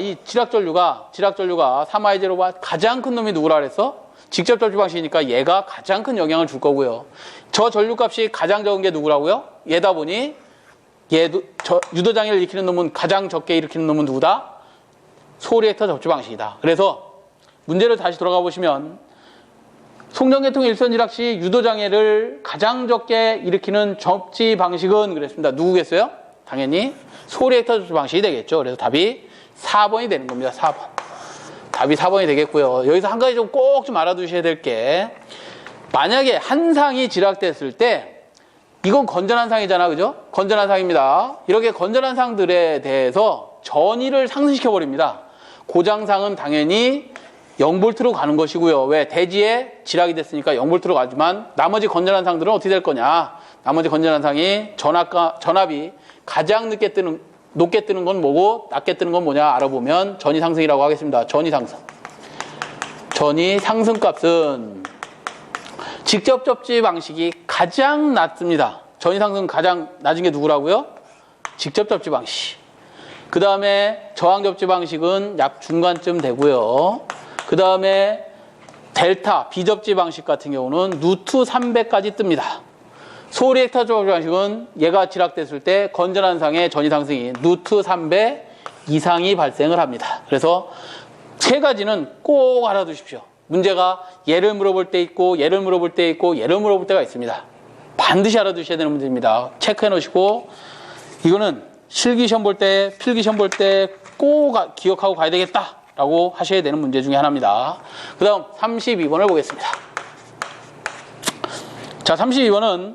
이 지락 전류가 3I0가 가장 큰 놈이 누구라 그랬어? 직접 접지 방식이니까 얘가 가장 큰 영향을 줄 거고요. 저 전류값이 가장 적은 게 누구라고요? 얘다 보니 유도장애를 일으키는 놈은 가장 적게 일으키는 놈은 누구다? 소리액터 접지 방식이다. 그래서 문제를 다시 돌아가 보시면 송전계통 일선지락 시 유도장애를 가장 적게 일으키는 접지 방식은 그랬습니다. 누구겠어요? 당연히 소리액터 접지 방식이 되겠죠. 그래서 답이 4번이 되는 겁니다. 4번. 답이 4번이 되겠고요. 여기서 한 가지 꼭 좀 알아두셔야 될 게 만약에 한 상이 지락됐을 때 이건 건전한 상이잖아. 그죠? 건전한 상입니다. 이렇게 건전한 상들에 대해서 전위를 상승시켜 버립니다. 고장상은 당연히 0V로 가는 것이고요. 왜? 대지에 지락이 됐으니까 0V로 가지만 나머지 건전한 상들은 어떻게 될 거냐? 나머지 건전한상이 전압이 가장 높게 뜨는 건 뭐고 낮게 뜨는 건 뭐냐 알아보면 전위 상승이라고 하겠습니다. 전위 상승. 전위 상승값은 직접 접지 방식이 가장 낮습니다. 전위 상승 가장 낮은 게 누구라고요? 직접 접지 방식. 그 다음에 저항 접지 방식은 약 중간쯤 되고요. 그 다음에 델타 비접지 방식 같은 경우는 루트 300까지 뜹니다. 소리액터 접지 방식은 얘가 지락됐을 때 건전한 상의 전위 상승이 루트 300 이상이 발생을 합니다. 그래서 세 가지는 꼭 알아두십시오. 문제가 얘를 물어볼 때 있고 얘를 물어볼 때 있고 얘를 물어볼 때가 있습니다. 반드시 알아두셔야 되는 문제입니다. 체크해 놓으시고 이거는 실기시험 볼 때, 필기시험 볼 때 꼭 기억하고 가야 되겠다라고 하셔야 되는 문제 중에 하나입니다. 그 다음 32번을 보겠습니다. 자, 32번은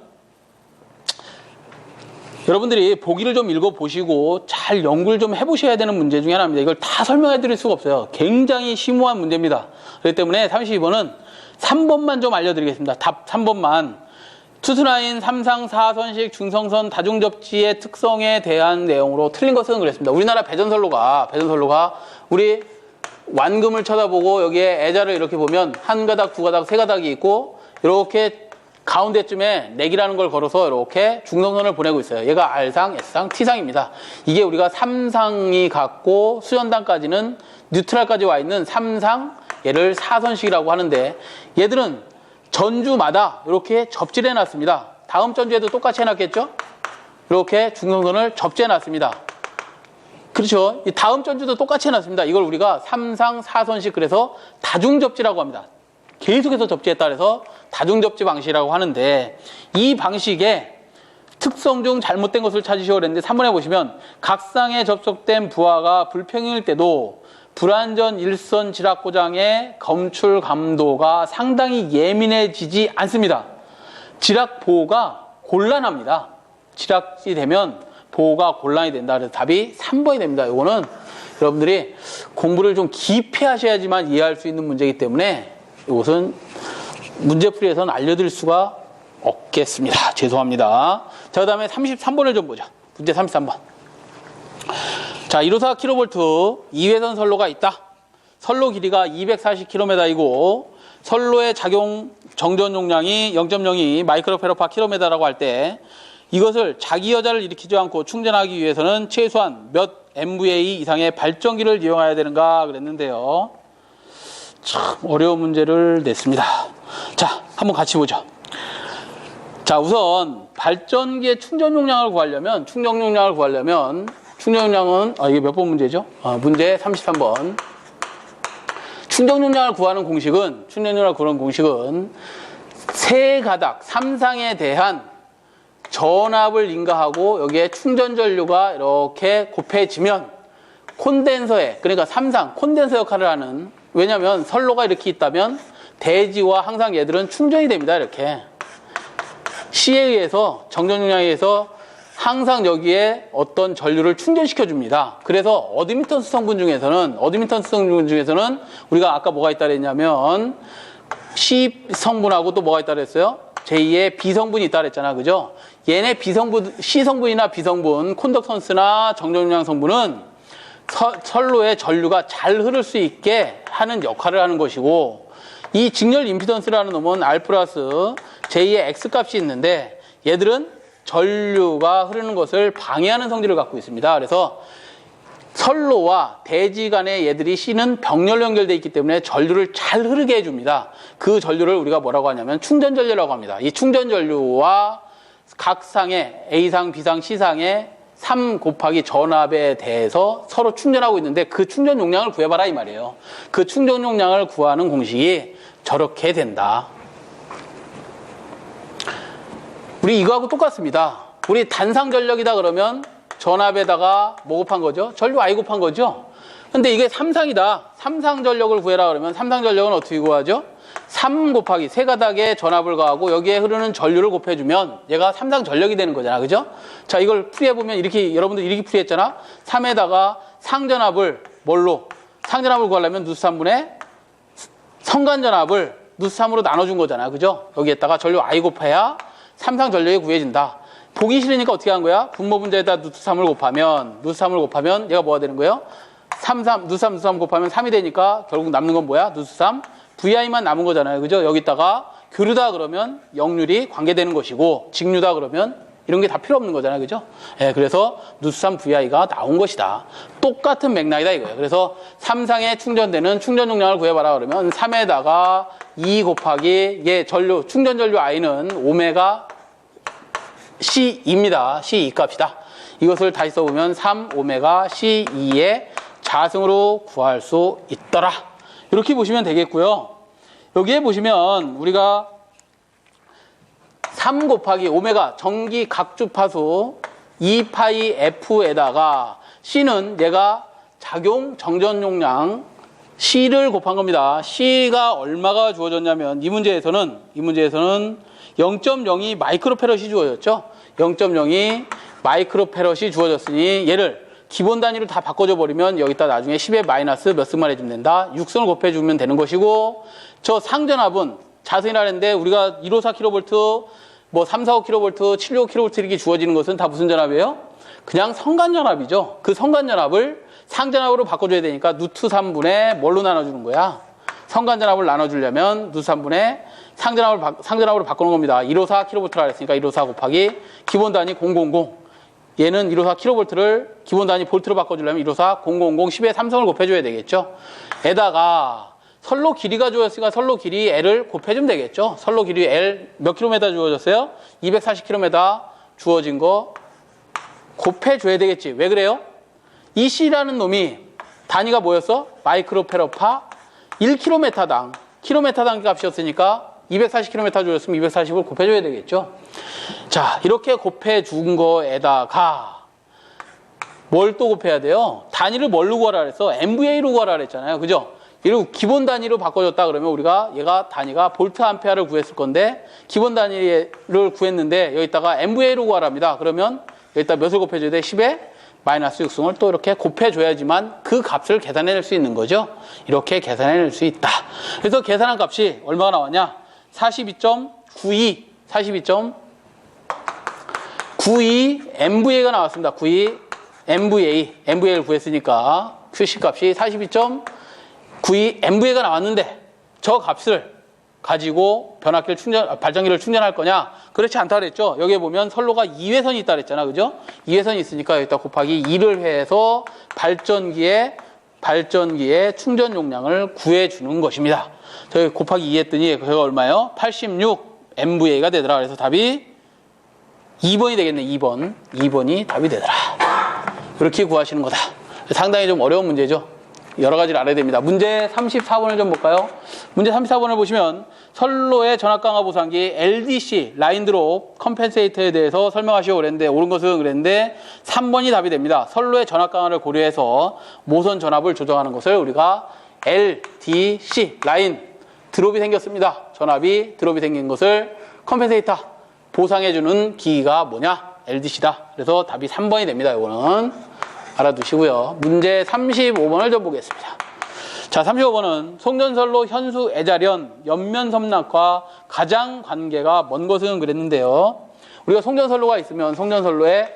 여러분들이 보기를 좀 읽어보시고 잘 연구를 좀 해보셔야 되는 문제 중에 하나입니다. 이걸 다 설명해 드릴 수가 없어요. 굉장히 심오한 문제입니다. 그렇기 때문에 32번은 3번만 좀 알려드리겠습니다. 답 3번만. 투수라인 3상 4선식 중성선 다중접지의 특성에 대한 내용으로 틀린 것은 그랬습니다. 우리나라 배전선로가 우리 완금을 쳐다보고 여기에 애자를 이렇게 보면 한 가닥, 두 가닥, 세 가닥이 있고 이렇게 가운데쯤에 넥이라는 걸 걸어서 이렇게 중성선을 보내고 있어요. 얘가 R상, S상, T상입니다. 이게 우리가 3상이 갖고 수연단까지는 뉴트럴까지 와 있는 3상, 얘를 4선식이라고 하는데 얘들은 전주마다 이렇게 접지를 해놨습니다. 다음 전주에도 똑같이 해놨겠죠? 이렇게 중성선을 접지해놨습니다. 그렇죠? 이 다음 전주도 똑같이 해놨습니다. 이걸 우리가 3상 4선식 그래서 다중접지라고 합니다. 계속해서 접지했다 그래서 다중접지 방식이라고 하는데 이 방식의 특성 중 잘못된 것을 찾으시오 그랬는데 3번에 보시면 각상에 접속된 부하가 불평일 때도 불완전 일선 지락 고장의 검출 감도가 상당히 예민해지지 않습니다. 지락 보호가 곤란합니다. 지락이 되면 보호가 곤란이 된다. 그래서 답이 3번이 됩니다. 이거는 여러분들이 공부를 좀 깊이 하셔야지만 이해할 수 있는 문제이기 때문에 이것은 문제풀이에서는 알려드릴 수가 없겠습니다. 죄송합니다. 자, 그 다음에 33번을 좀 보자. 문제 33번. 자, 154kV 2회선 선로가 있다. 선로 길이가 240km이고 선로의 작용 정전 용량이 0.02 마이크로페로파 킬로미터라고 할 때 이것을 자기 여자를 일으키지 않고 충전하기 위해서는 최소한 몇 MVA 이상의 발전기를 이용해야 되는가 그랬는데요. 참 어려운 문제를 냈습니다. 자, 한번 같이 보죠. 자, 우선 발전기의 충전 용량을 구하려면 충전 용량은 이게 몇 번 문제죠? 문제 33번. 충전 용량을 구하는 공식은 세 가닥 3상에 대한 전압을 인가하고 여기에 충전 전류가 이렇게 곱해지면 콘덴서에, 그러니까 3상 콘덴서 역할을 하는, 왜냐하면 선로가 이렇게 있다면 대지와 항상 얘들은 충전이 됩니다. 이렇게 C에 의해서 정전 용량에 의해서 항상 여기에 어떤 전류를 충전시켜 줍니다. 그래서 어드미턴스 성분 중에서는 우리가 아까 뭐가 있다 그랬냐면 C 성분하고 또 뭐가 있다 그랬어요? 제2의 B성분이 있다 그랬잖아. 그죠? 얘네 B성분, C성분이나 B성분, 콘덕턴스나 정전용량 성분은 선로의 전류가 잘 흐를 수 있게 하는 역할을 하는 것이고, 이 직렬 임피던스라는 놈은 R 플러스 제2의 X값이 있는데 얘들은 전류가 흐르는 것을 방해하는 성질을 갖고 있습니다. 그래서 선로와 대지 간에 얘들이 C는 병렬로 연결되어 있기 때문에 전류를 잘 흐르게 해줍니다. 그 전류를 우리가 뭐라고 하냐면 충전전류라고 합니다. 이 충전전류와 각 상의 A상, B상, C상의 3 곱하기 전압에 대해서 서로 충전하고 있는데 그 충전 용량을 구해봐라 이 말이에요. 그 충전 용량을 구하는 공식이 저렇게 된다. 우리 이거하고 똑같습니다. 우리 단상 전력이다 그러면 전압에다가 뭐 곱한 거죠? 전류 I 곱한 거죠? 근데 이게 3상이다. 3상 전력을 구해라 그러면 3상 전력은 어떻게 구하죠? 3 곱하기 세 가닥의 전압을 가하고 여기에 흐르는 전류를 곱해주면 얘가 3상 전력이 되는 거잖아. 그죠? 자, 이걸 풀이해보면 이렇게, 여러분들 이렇게 풀이했잖아. 3에다가 상전압을 뭘로? 상전압을 구하려면 누수 3분의 성간전압을 누수 3으로 나눠준 거잖아. 그죠? 여기에다가 전류 I 곱해야 삼상 전력이 구해진다. 보기 싫으니까 어떻게 한 거야? 분모 분자에다 누트 3을 곱하면 얘가 뭐가 되는 거예요? 누트 3 곱하면 3이 되니까 결국 남는 건 뭐야? 누트 3 VI만 남은 거잖아요. 그죠? 여기다가 교류다 그러면 역률이 관계되는 것이고 직류다 그러면 이런 게 다 필요 없는 거잖아요. 그죠? 예, 그래서 누트 3 VI가 나온 것이다. 똑같은 맥락이다 이거예요. 그래서 삼상에 충전되는 충전 용량을 구해봐라 그러면 3에다가 2 곱하기 얘 전류 충전 전류 I는 오메가 C2입니다. C2 값이다. 이것을 다시 써보면 3 오메가 C2의 자승으로 구할 수 있더라. 이렇게 보시면 되겠고요. 여기에 보시면 우리가 3 곱하기 오메가 전기 각주파수 2파이 F에다가 C는 얘가 작용 정전 용량 C를 곱한 겁니다. C가 얼마가 주어졌냐면 이 문제에서는 0.02 마이크로페럿이 주어졌죠. 0.02 마이크로페럿이 주어졌으니 얘를 기본 단위로 다 바꿔줘 버리면 여기다 나중에 10의 마이너스 몇 승만 해주면 된다. 6승을 곱해주면 되는 것이고 저 상전압은 자승이라는데 우리가 154kV, 뭐 345kV, 765kV 이렇게 주어지는 것은 다 무슨 전압이에요? 그냥 성간전압이죠. 그 성간전압을 상전압으로 바꿔줘야 되니까 누트 3분의 뭘로 나눠주는 거야? 성간전압을 나눠주려면 누트 3분의 상전압으로 바꾸는 겁니다. 154kV라 했으니까 154 곱하기 기본 단위 000. 얘는 154kV를 기본 단위 볼트로 바꿔주려면 154 000 10의 3성을 곱해줘야 되겠죠. 에다가 선로 길이가 주어졌으니까 선로 길이 L을 곱해주면 되겠죠. 선로 길이 L 몇 킬로미터 주어졌어요? 240km 주어진 거 곱해줘야 되겠지. 왜 그래요? 이 C라는 놈이 단위가 뭐였어? 마이크로페럿파 1km당 킬로미터당 값이었으니까 240km 주었으면 240을 곱해줘야 되겠죠. 자, 이렇게 곱해준 거에다가 뭘 또 곱해야 돼요? 단위를 뭘로 구하라 그랬어? MVA로 구하라 그랬잖아요. 그죠? 이리고 기본 단위로 바꿔줬다 그러면 우리가 얘가 단위가 볼트 암페어를 구했을 건데 기본 단위를 구했는데 여기다가 MVA로 구하랍니다. 그러면 여기다 몇을 곱해줘야 돼? 10에 마이너스 6승을 또 이렇게 곱해줘야지만 그 값을 계산해낼 수 있는 거죠. 이렇게 계산해낼 수 있다. 그래서 계산한 값이 얼마가 나왔냐? 42.92 MVA가 나왔습니다. 92 MVA를 구했으니까 QC 값이 42.92 MVA가 나왔는데 저 값을 가지고 발전기를 충전할 거냐? 그렇지 않다 그랬죠. 여기에 보면 선로가 2회선이 있다 그랬잖아. 그죠? 2회선이 있으니까 여기다 곱하기 2를 해서 발전기의 충전 용량을 구해주는 것입니다. 저기 곱하기 2 했더니 그가 얼마예요? 86 MVA가 되더라. 그래서 답이 2번이 되겠네. 2번이 답이 되더라. 이렇게 구하시는 거다. 상당히 좀 어려운 문제죠. 여러 가지를 알아야 됩니다. 문제 34번을 좀 볼까요? 문제 34번을 보시면 선로의 전압 강화 보상기 LDC 라인 드롭 컴펜세이터에 대해서 설명하시오 그랬는데 옳은 것은 그랬는데 3번이 답이 됩니다. 선로의 전압 강화를 고려해서 모선 전압을 조정하는 것을 우리가 LDC 라인 드롭이 생겼습니다. 전압이 드롭이 생긴 것을 컴펜세이터 보상해주는 기기가 뭐냐? LDC다. 그래서 답이 3번이 됩니다. 이거는 알아두시고요. 문제 35번을 좀 보겠습니다. 자, 35번은 송전선로 현수 애자련 옆면 섬납과 가장 관계가 먼 것은 그랬는데요. 우리가 송전선로가 있으면 송전선로에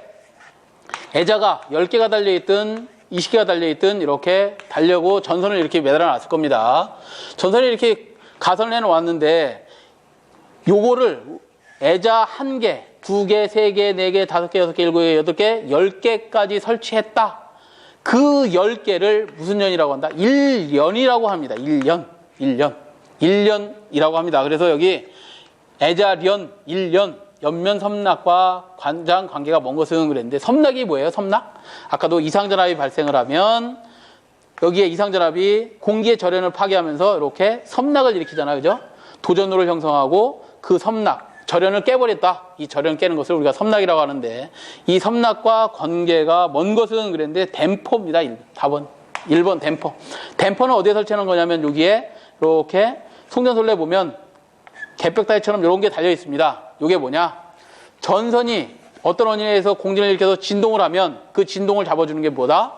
애자가 10개가 달려있든 20개가 달려있든 이렇게 달려고 전선을 이렇게 매달아 놨을 겁니다. 전선을 이렇게 가선을 해놓았는데 요거를 애자 1개, 2개, 3개, 4개, 5개, 6개, 7개, 8개, 10개까지 설치했다. 그 10개를 무슨 년이라고 한다? 1년이라고 합니다. 1년이라고 합니다. 그래서 여기 애자련 1년, 옆면 섬낙과 관장 관계가 먼 것은 그랬는데 섬낙이 뭐예요? 섬낙? 아까도 이상전압이 발생을 하면 여기에 이상전압이 공기의 절연을 파괴하면서 이렇게 섬낙을 일으키잖아요. 그죠? 도전호를 형성하고 그 섬낙, 절연을 깨버렸다. 이 절연 깨는 것을 우리가 섬낙이라고 하는데 이 섬낙과 관계가 먼 것은 그랬는데 댐퍼입니다. 4번. 1번 댐퍼. 댐퍼는 어디에 설치하는 거냐면 여기에 이렇게 송전선로에 보면 갯벽다리처럼 이런 게 달려 있습니다. 이게 뭐냐? 전선이 어떤 원인에 의해서 공진을 일으켜서 진동을 하면 그 진동을 잡아주는 게 뭐다?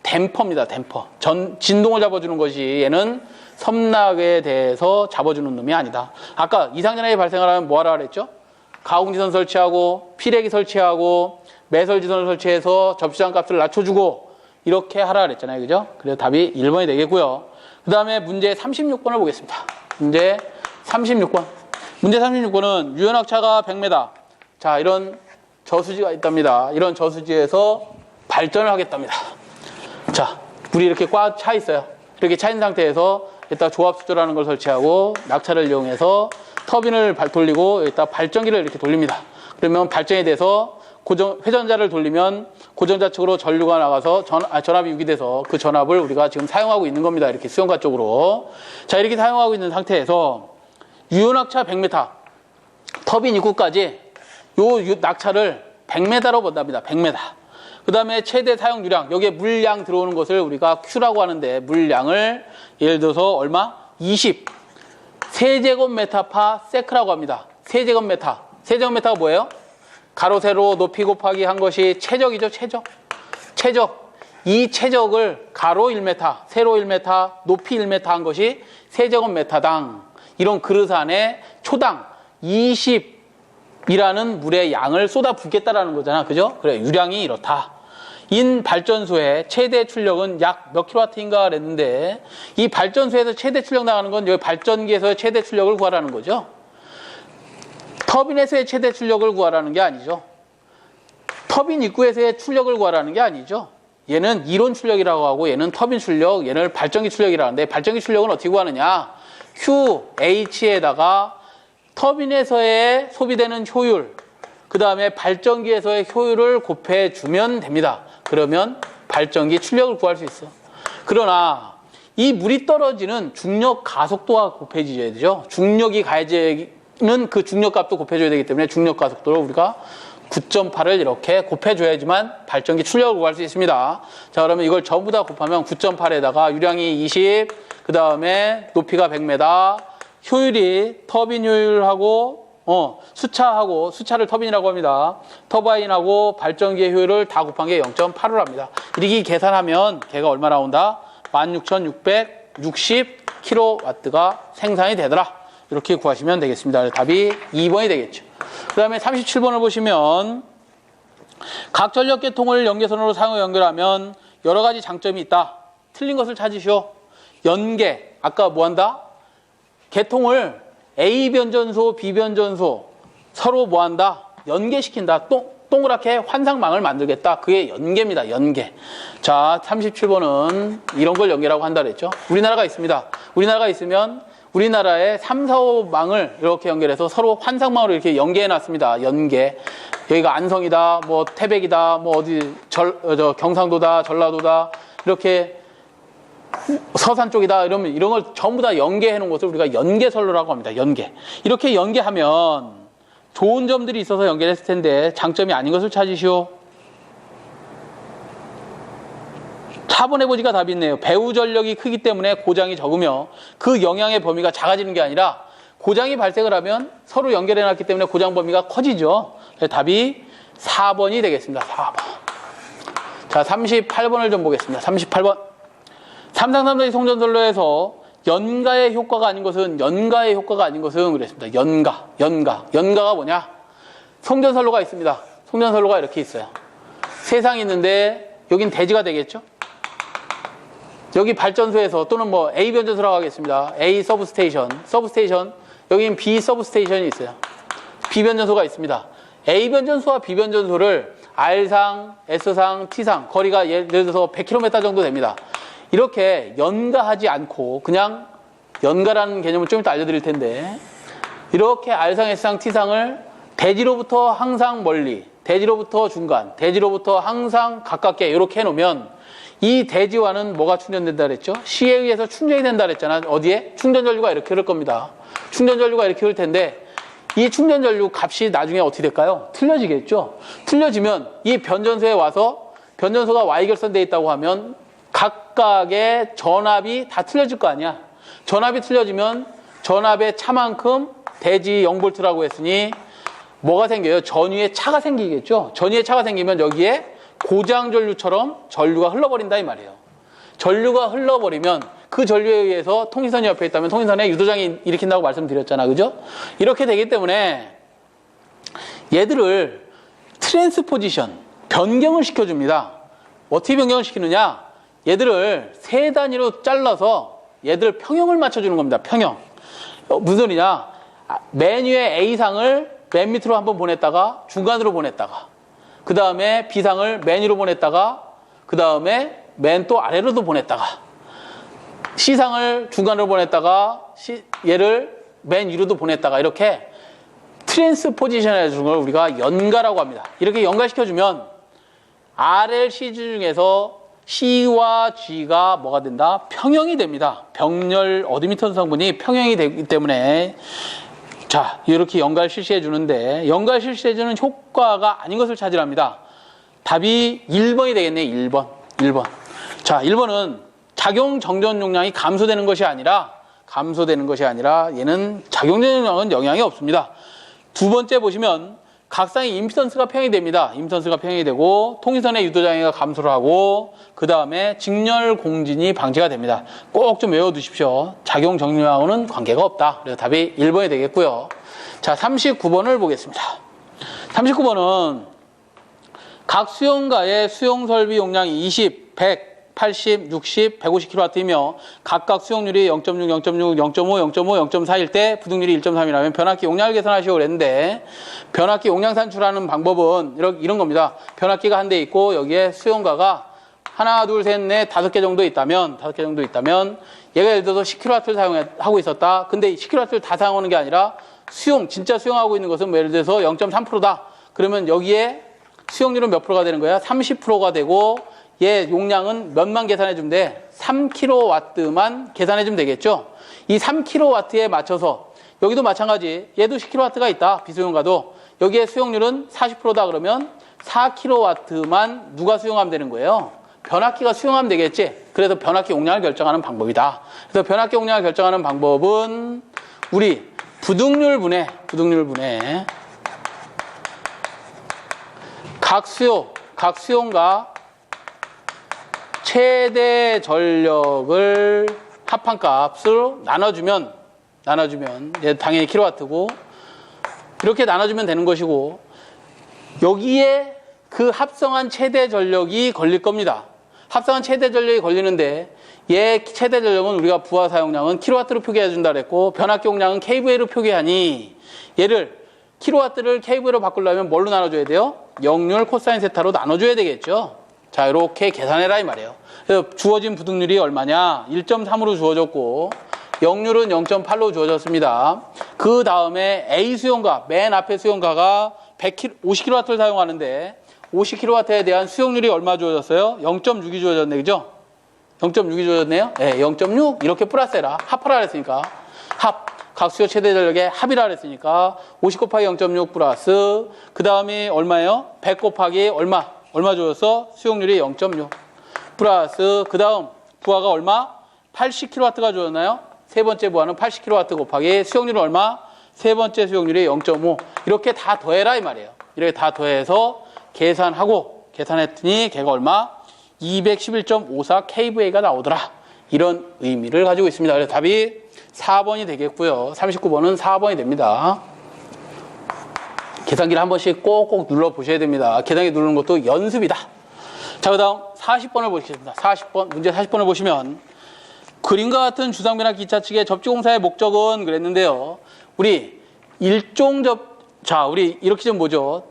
댐퍼입니다. 댐퍼. 진동을 잡아주는 것이 얘는 섬낙에 대해서 잡아주는 놈이 아니다. 아까 이상전압이 발생을 하면 뭐 하라 그랬죠? 가공지선 설치하고 피레기 설치하고 매설지선을 설치해서 접시장 값을 낮춰주고 이렇게 하라 그랬잖아요. 그죠? 그래서 답이 1번이 되겠고요. 그 다음에 문제 36번을 보겠습니다. 문제 36번. 문제 36번은 유연학차가 100m. 자, 이런 저수지가 있답니다. 이런 저수지에서 발전을 하겠답니다. 자, 물이 이렇게 꽉 차 있어요. 이렇게 차 있는 상태에서 여기다 조합수조라는 걸 설치하고 낙차를 이용해서 터빈을 돌리고 여기다 발전기를 이렇게 돌립니다. 그러면 발전이 돼서 회전자를 돌리면 고정자 측으로 전류가 나가서 전압이 유기돼서 그 전압을 우리가 지금 사용하고 있는 겁니다. 이렇게 수용가 쪽으로. 자, 이렇게 사용하고 있는 상태에서 유연낙차 100m, 터빈 입구까지 요 낙차를 100m로 본답니다. 100m. 그 다음에 최대 사용유량, 여기에 물량 들어오는 것을 우리가 Q라고 하는데 물량을 예를 들어서 얼마? 20. 세제곱미터 세크라고 합니다. 세제곱미터. 세제곱미터가 뭐예요? 가로, 세로, 높이 곱하기 한 것이 최적이죠, 최적. 최적. 이 최적을 가로 1m, 세로 1m, 높이 1m 한 것이 세제곱미터당 이런 그릇 안에 초당 20이라는 물의 양을 쏟아 붓겠다라는 거잖아. 그죠? 그래, 유량이 이렇다. 인 발전소의 최대 출력은 약 몇 킬로와트인가 그랬는데 이 발전소에서 최대 출력 나가는 건 여기 발전기에서의 최대 출력을 구하라는 거죠. 터빈에서의 최대 출력을 구하라는 게 아니죠. 터빈 입구에서의 출력을 구하라는 게 아니죠. 얘는 이론 출력이라고 하고 얘는 터빈 출력, 얘는 발전기 출력이라고 하는데 발전기 출력은 어떻게 구하느냐. QH에다가 터빈에서의 소비되는 효율, 그 다음에 발전기에서의 효율을 곱해주면 됩니다. 그러면 발전기 출력을 구할 수 있어. 그러나 이 물이 떨어지는 중력 가속도가 곱해져야 되죠. 중력이 가해지는 그 중력값도 곱해줘야 되기 때문에 중력 가속도를 우리가 9.8을 이렇게 곱해줘야지만 발전기 출력을 구할 수 있습니다. 자, 그러면 이걸 전부 다 곱하면 9.8에다가 유량이 20, 그 다음에 높이가 100m, 효율이 터빈 효율하고 수차를 터빈이라고 합니다. 터바인하고 발전기의 효율을 다 곱한 게 0.85로 합니다. 이렇게 계산하면 걔가 얼마 나온다? 16,660kW가 생산이 되더라. 이렇게 구하시면 되겠습니다. 답이 2번이 되겠죠. 그 다음에 37번을 보시면 각 전력계통을 연계선으로 상호 연결하면 여러 가지 장점이 있다. 틀린 것을 찾으시오. 연계. 아까 뭐 한다? 계통을 A 변전소, B 변전소 서로 뭐 한다? 연계시킨다. 동그랗게 환상망을 만들겠다. 그게 연계입니다. 연계. 자, 37번은 이런 걸 연계라고 한다 그랬죠. 우리나라가 있습니다. 우리나라가 있으면 우리나라의 3, 4, 5망을 이렇게 연결해서 서로 환상망으로 이렇게 연계해 놨습니다. 연계. 여기가 안성이다, 뭐 태백이다, 뭐 어디 경상도다, 전라도다 이렇게 서산 쪽이다 이러면 이런 걸 전부 다 연계해 놓은 것을 우리가 연계선로라고 합니다. 연계. 이렇게 연계하면 좋은 점들이 있어서 연결했을 텐데 장점이 아닌 것을 찾으시오. 4번 해보지가 답이 있네요. 배후 전력이 크기 때문에 고장이 적으며 그 영향의 범위가 작아지는 게 아니라 고장이 발생을 하면 서로 연결해 놨기 때문에 고장 범위가 커지죠. 답이 4번이 되겠습니다. 4번. 자, 38번을 좀 보겠습니다. 38번. 삼상삼도의 송전선로에서 연가의 효과가 아닌 것은 그랬습니다. 연가가 뭐냐? 송전선로가 있습니다. 송전선로가 이렇게 있어요. 세상이 있는데 여긴 대지가 되겠죠? 여기 발전소에서 또는 뭐 A 변전소라고 하겠습니다. A 서브스테이션. 여기는 B 서브스테이션이 있어요. B 변전소가 있습니다. A 변전소와 B 변전소를 R상, S상, T상 거리가 예를 들어서 100km 정도 됩니다. 이렇게 연가하지 않고 그냥 연가라는 개념을 좀 이따 알려드릴 텐데 이렇게 R상, S상, T상을 대지로부터 항상 멀리, 대지로부터 중간, 대지로부터 항상 가깝게 이렇게 해놓으면 이 대지와는 뭐가 충전된다 그랬죠? C에 의해서 충전이 된다 그랬잖아. 어디에? 충전전류가 이렇게 흐를 겁니다. 충전전류가 이렇게 흐를 텐데 이 충전전류 값이 나중에 어떻게 될까요? 틀려지겠죠? 틀려지면 이 변전소에 와서 변전소가 Y결선되어 있다고 하면 각각의 전압이 다 틀려질 거 아니야. 전압이 틀려지면 전압의 차만큼 대지 0V라고 했으니 뭐가 생겨요? 전위에 차가 생기겠죠? 전위에 차가 생기면 여기에 고장전류처럼 전류가 흘러버린다 이 말이에요. 전류가 흘러버리면 그 전류에 의해서 통신선이 옆에 있다면 통신선에 유도장이 일으킨다고 말씀드렸잖아. 그죠? 이렇게 되기 때문에 얘들을 트랜스포지션, 변경을 시켜줍니다. 어떻게 변경을 시키느냐? 얘들을 세 단위로 잘라서 얘들 평형을 맞춰주는 겁니다. 평형. 무슨 소리냐? 맨 위에 A상을 맨 밑으로 한번 보냈다가 중간으로 보냈다가 그 다음에 B상을 맨 위로 보냈다가 그 다음에 맨 또 아래로도 보냈다가 C상을 중간으로 보냈다가 얘를 맨 위로도 보냈다가 이렇게 트랜스포지션 해주는 걸 우리가 연가라고 합니다. 이렇게 연가시켜주면 RLC 중에서 C와 G가 뭐가 된다? 평형이 됩니다. 병렬 어드미턴 성분이 평형이 되기 때문에 자, 이렇게 연가를 실시해 주는데 연가를 실시해 주는 효과가 아닌 것을 찾으랍니다. 답이 1번이 되겠네요. 1번. 자, 1번은 작용 정전 용량이 감소되는 것이 아니라 얘는 작용 정전 용량은 영향이 없습니다. 두 번째 보시면 각상의 임피던스가 평형이 됩니다. 임피던스가 평형이 되고 통신선의 유도장애가 감소를 하고 그 다음에 직렬 공진이 방지가 됩니다. 꼭 좀 외워두십시오. 작용 정량하고는 관계가 없다. 그래서 답이 1번이 되겠고요. 자, 39번을 보겠습니다. 39번은 각 수용가의 수용설비 용량이 20, 100, 80, 60, 150kW이며 각각 수용률이 0.6, 0.6, 0.5, 0.5, 0.4일 때 부등률이 1.3이라면 변압기 용량을 계산하시오 그랬는데 변압기 용량 산출하는 방법은 이런 겁니다. 변압기가 한 대 있고 여기에 수용가가 하나, 둘, 셋, 넷, 5개 정도 있다면 얘가 예를 들어서 10kW를 사용하고 있었다. 근데 10kW를 다 사용하는 게 아니라 진짜 수용하고 있는 것은 예를 들어서 0.3%다. 그러면 여기에 수용률은 몇 프로가 되는 거야? 30%가 되고 얘 용량은 몇만 계산해 주면 돼? 3kW만 계산해 주면 되겠죠? 이 3kW에 맞춰서 여기도 마찬가지 얘도 10kW가 있다. 비수용가도 여기에 수용률은 40%다 그러면 4kW만 누가 수용하면 되는 거예요? 변압기가 수용하면 되겠지? 그래서 변압기 용량을 결정하는 방법이다. 그래서 변압기 용량을 결정하는 방법은 우리 부등률 분해 각 수용가 최대 전력을 합한 값으로 나눠주면 얘 당연히 킬로와트고 이렇게 나눠주면 되는 것이고 여기에 그 합성한 최대 전력이 걸릴 겁니다. 합성한 최대 전력이 걸리는데 얘 최대 전력은 우리가 부하 사용량은 킬로와트로 표기해 준다 그랬고 변압기 용량은 kVA로 표기하니 얘를 킬로와트를 kVA로 바꾸려면 뭘로 나눠줘야 돼요? 역률 코사인 세타로 나눠줘야 되겠죠. 자, 이렇게 계산해라 이 말이에요. 그래서 주어진 부등률이 얼마냐? 1.3으로 주어졌고 역률은 0.8로 주어졌습니다. 그 다음에 A 수용가, 맨 앞에 수용가가 50kW를 사용하는데 50kW에 대한 수용률이 얼마 주어졌어요? 0.6이 주어졌네, 그죠? 0.6이 주어졌네요? 네, 0.6 이렇게 플러스해라. 합하라 그랬으니까 각 수요 최대 전력의 합이라 그랬으니까 50 곱하기 0.6 플러스 그 다음에 얼마예요? 100 곱하기 얼마 주어졌어? 수용률이 0.6 플러스 그 다음 부하가 얼마? 80kW가 주어졌나요? 세 번째 부하는 80kW 곱하기 수용률은 얼마? 세 번째 수용률이 0.5 이렇게 다 더해라 이 말이에요. 이렇게 다 더해서 계산했더니 걔가 얼마? 211.54 kVA가 나오더라. 이런 의미를 가지고 있습니다. 그래서 답이 4번이 되겠고요. 39번은 4번이 됩니다. 계산기를 한 번씩 꼭꼭 눌러보셔야 됩니다. 계산기 누르는 것도 연습이다. 자, 그 다음 40번을 보시겠습니다. 40번, 문제 40번을 보시면 그림과 같은 주상변압 기차 측의 접지공사의 목적은 그랬는데요. 우리 우리 이렇게 좀 보죠.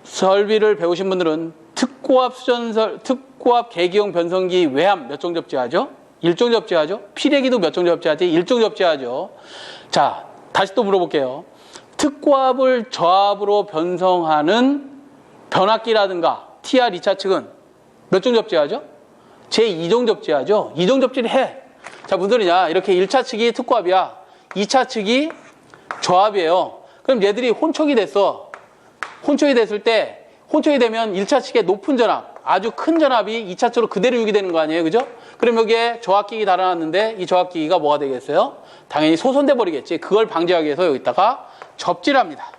설비를 배우신 분들은 특고압 계기용 변성기 외함 몇 종 접지하죠? 1종 접지하죠? 피레기도 몇 종 접지하지? 1종 접지하죠. 자, 다시 또 물어볼게요. 특고압을 저압으로 변성하는 변압기라든가 TR 2차 측은 몇 종 접지하죠? 제2종 접지하죠? 2종 접지를 해. 자, 무슨 소리냐? 이렇게 1차 측이 특고압이야. 2차 측이 저압이에요. 그럼 얘들이 혼촉이 됐어. 혼촉이 됐을 때, 혼촉이 되면 1차 측의 높은 전압, 아주 큰 전압이 2차 측으로 그대로 유기되는 거 아니에요? 그죠? 그럼 여기에 저압기기 달아놨는데 이 저압기기가 뭐가 되겠어요? 당연히 소선돼 버리겠지. 그걸 방지하기 위해서 여기다가 접지를 합니다.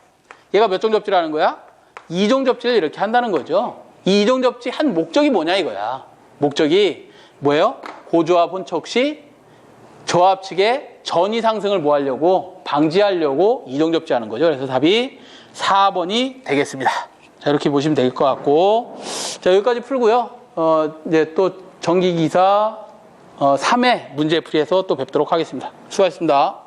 얘가 몇 종 접지를 하는 거야? 2종 접지를 이렇게 한다는 거죠. 이 2종 접지 한 목적이 뭐냐 이거야. 목적이 뭐예요? 고저압 혼촉 시 저압 측의 전이 상승을 뭐 하려고? 방지하려고 이동접지하는 거죠. 그래서 답이 4번이 되겠습니다. 자, 이렇게 보시면 될 것 같고. 자, 여기까지 풀고요. 이제 또 전기기사 3회 문제풀이에서 또 뵙도록 하겠습니다. 수고하셨습니다.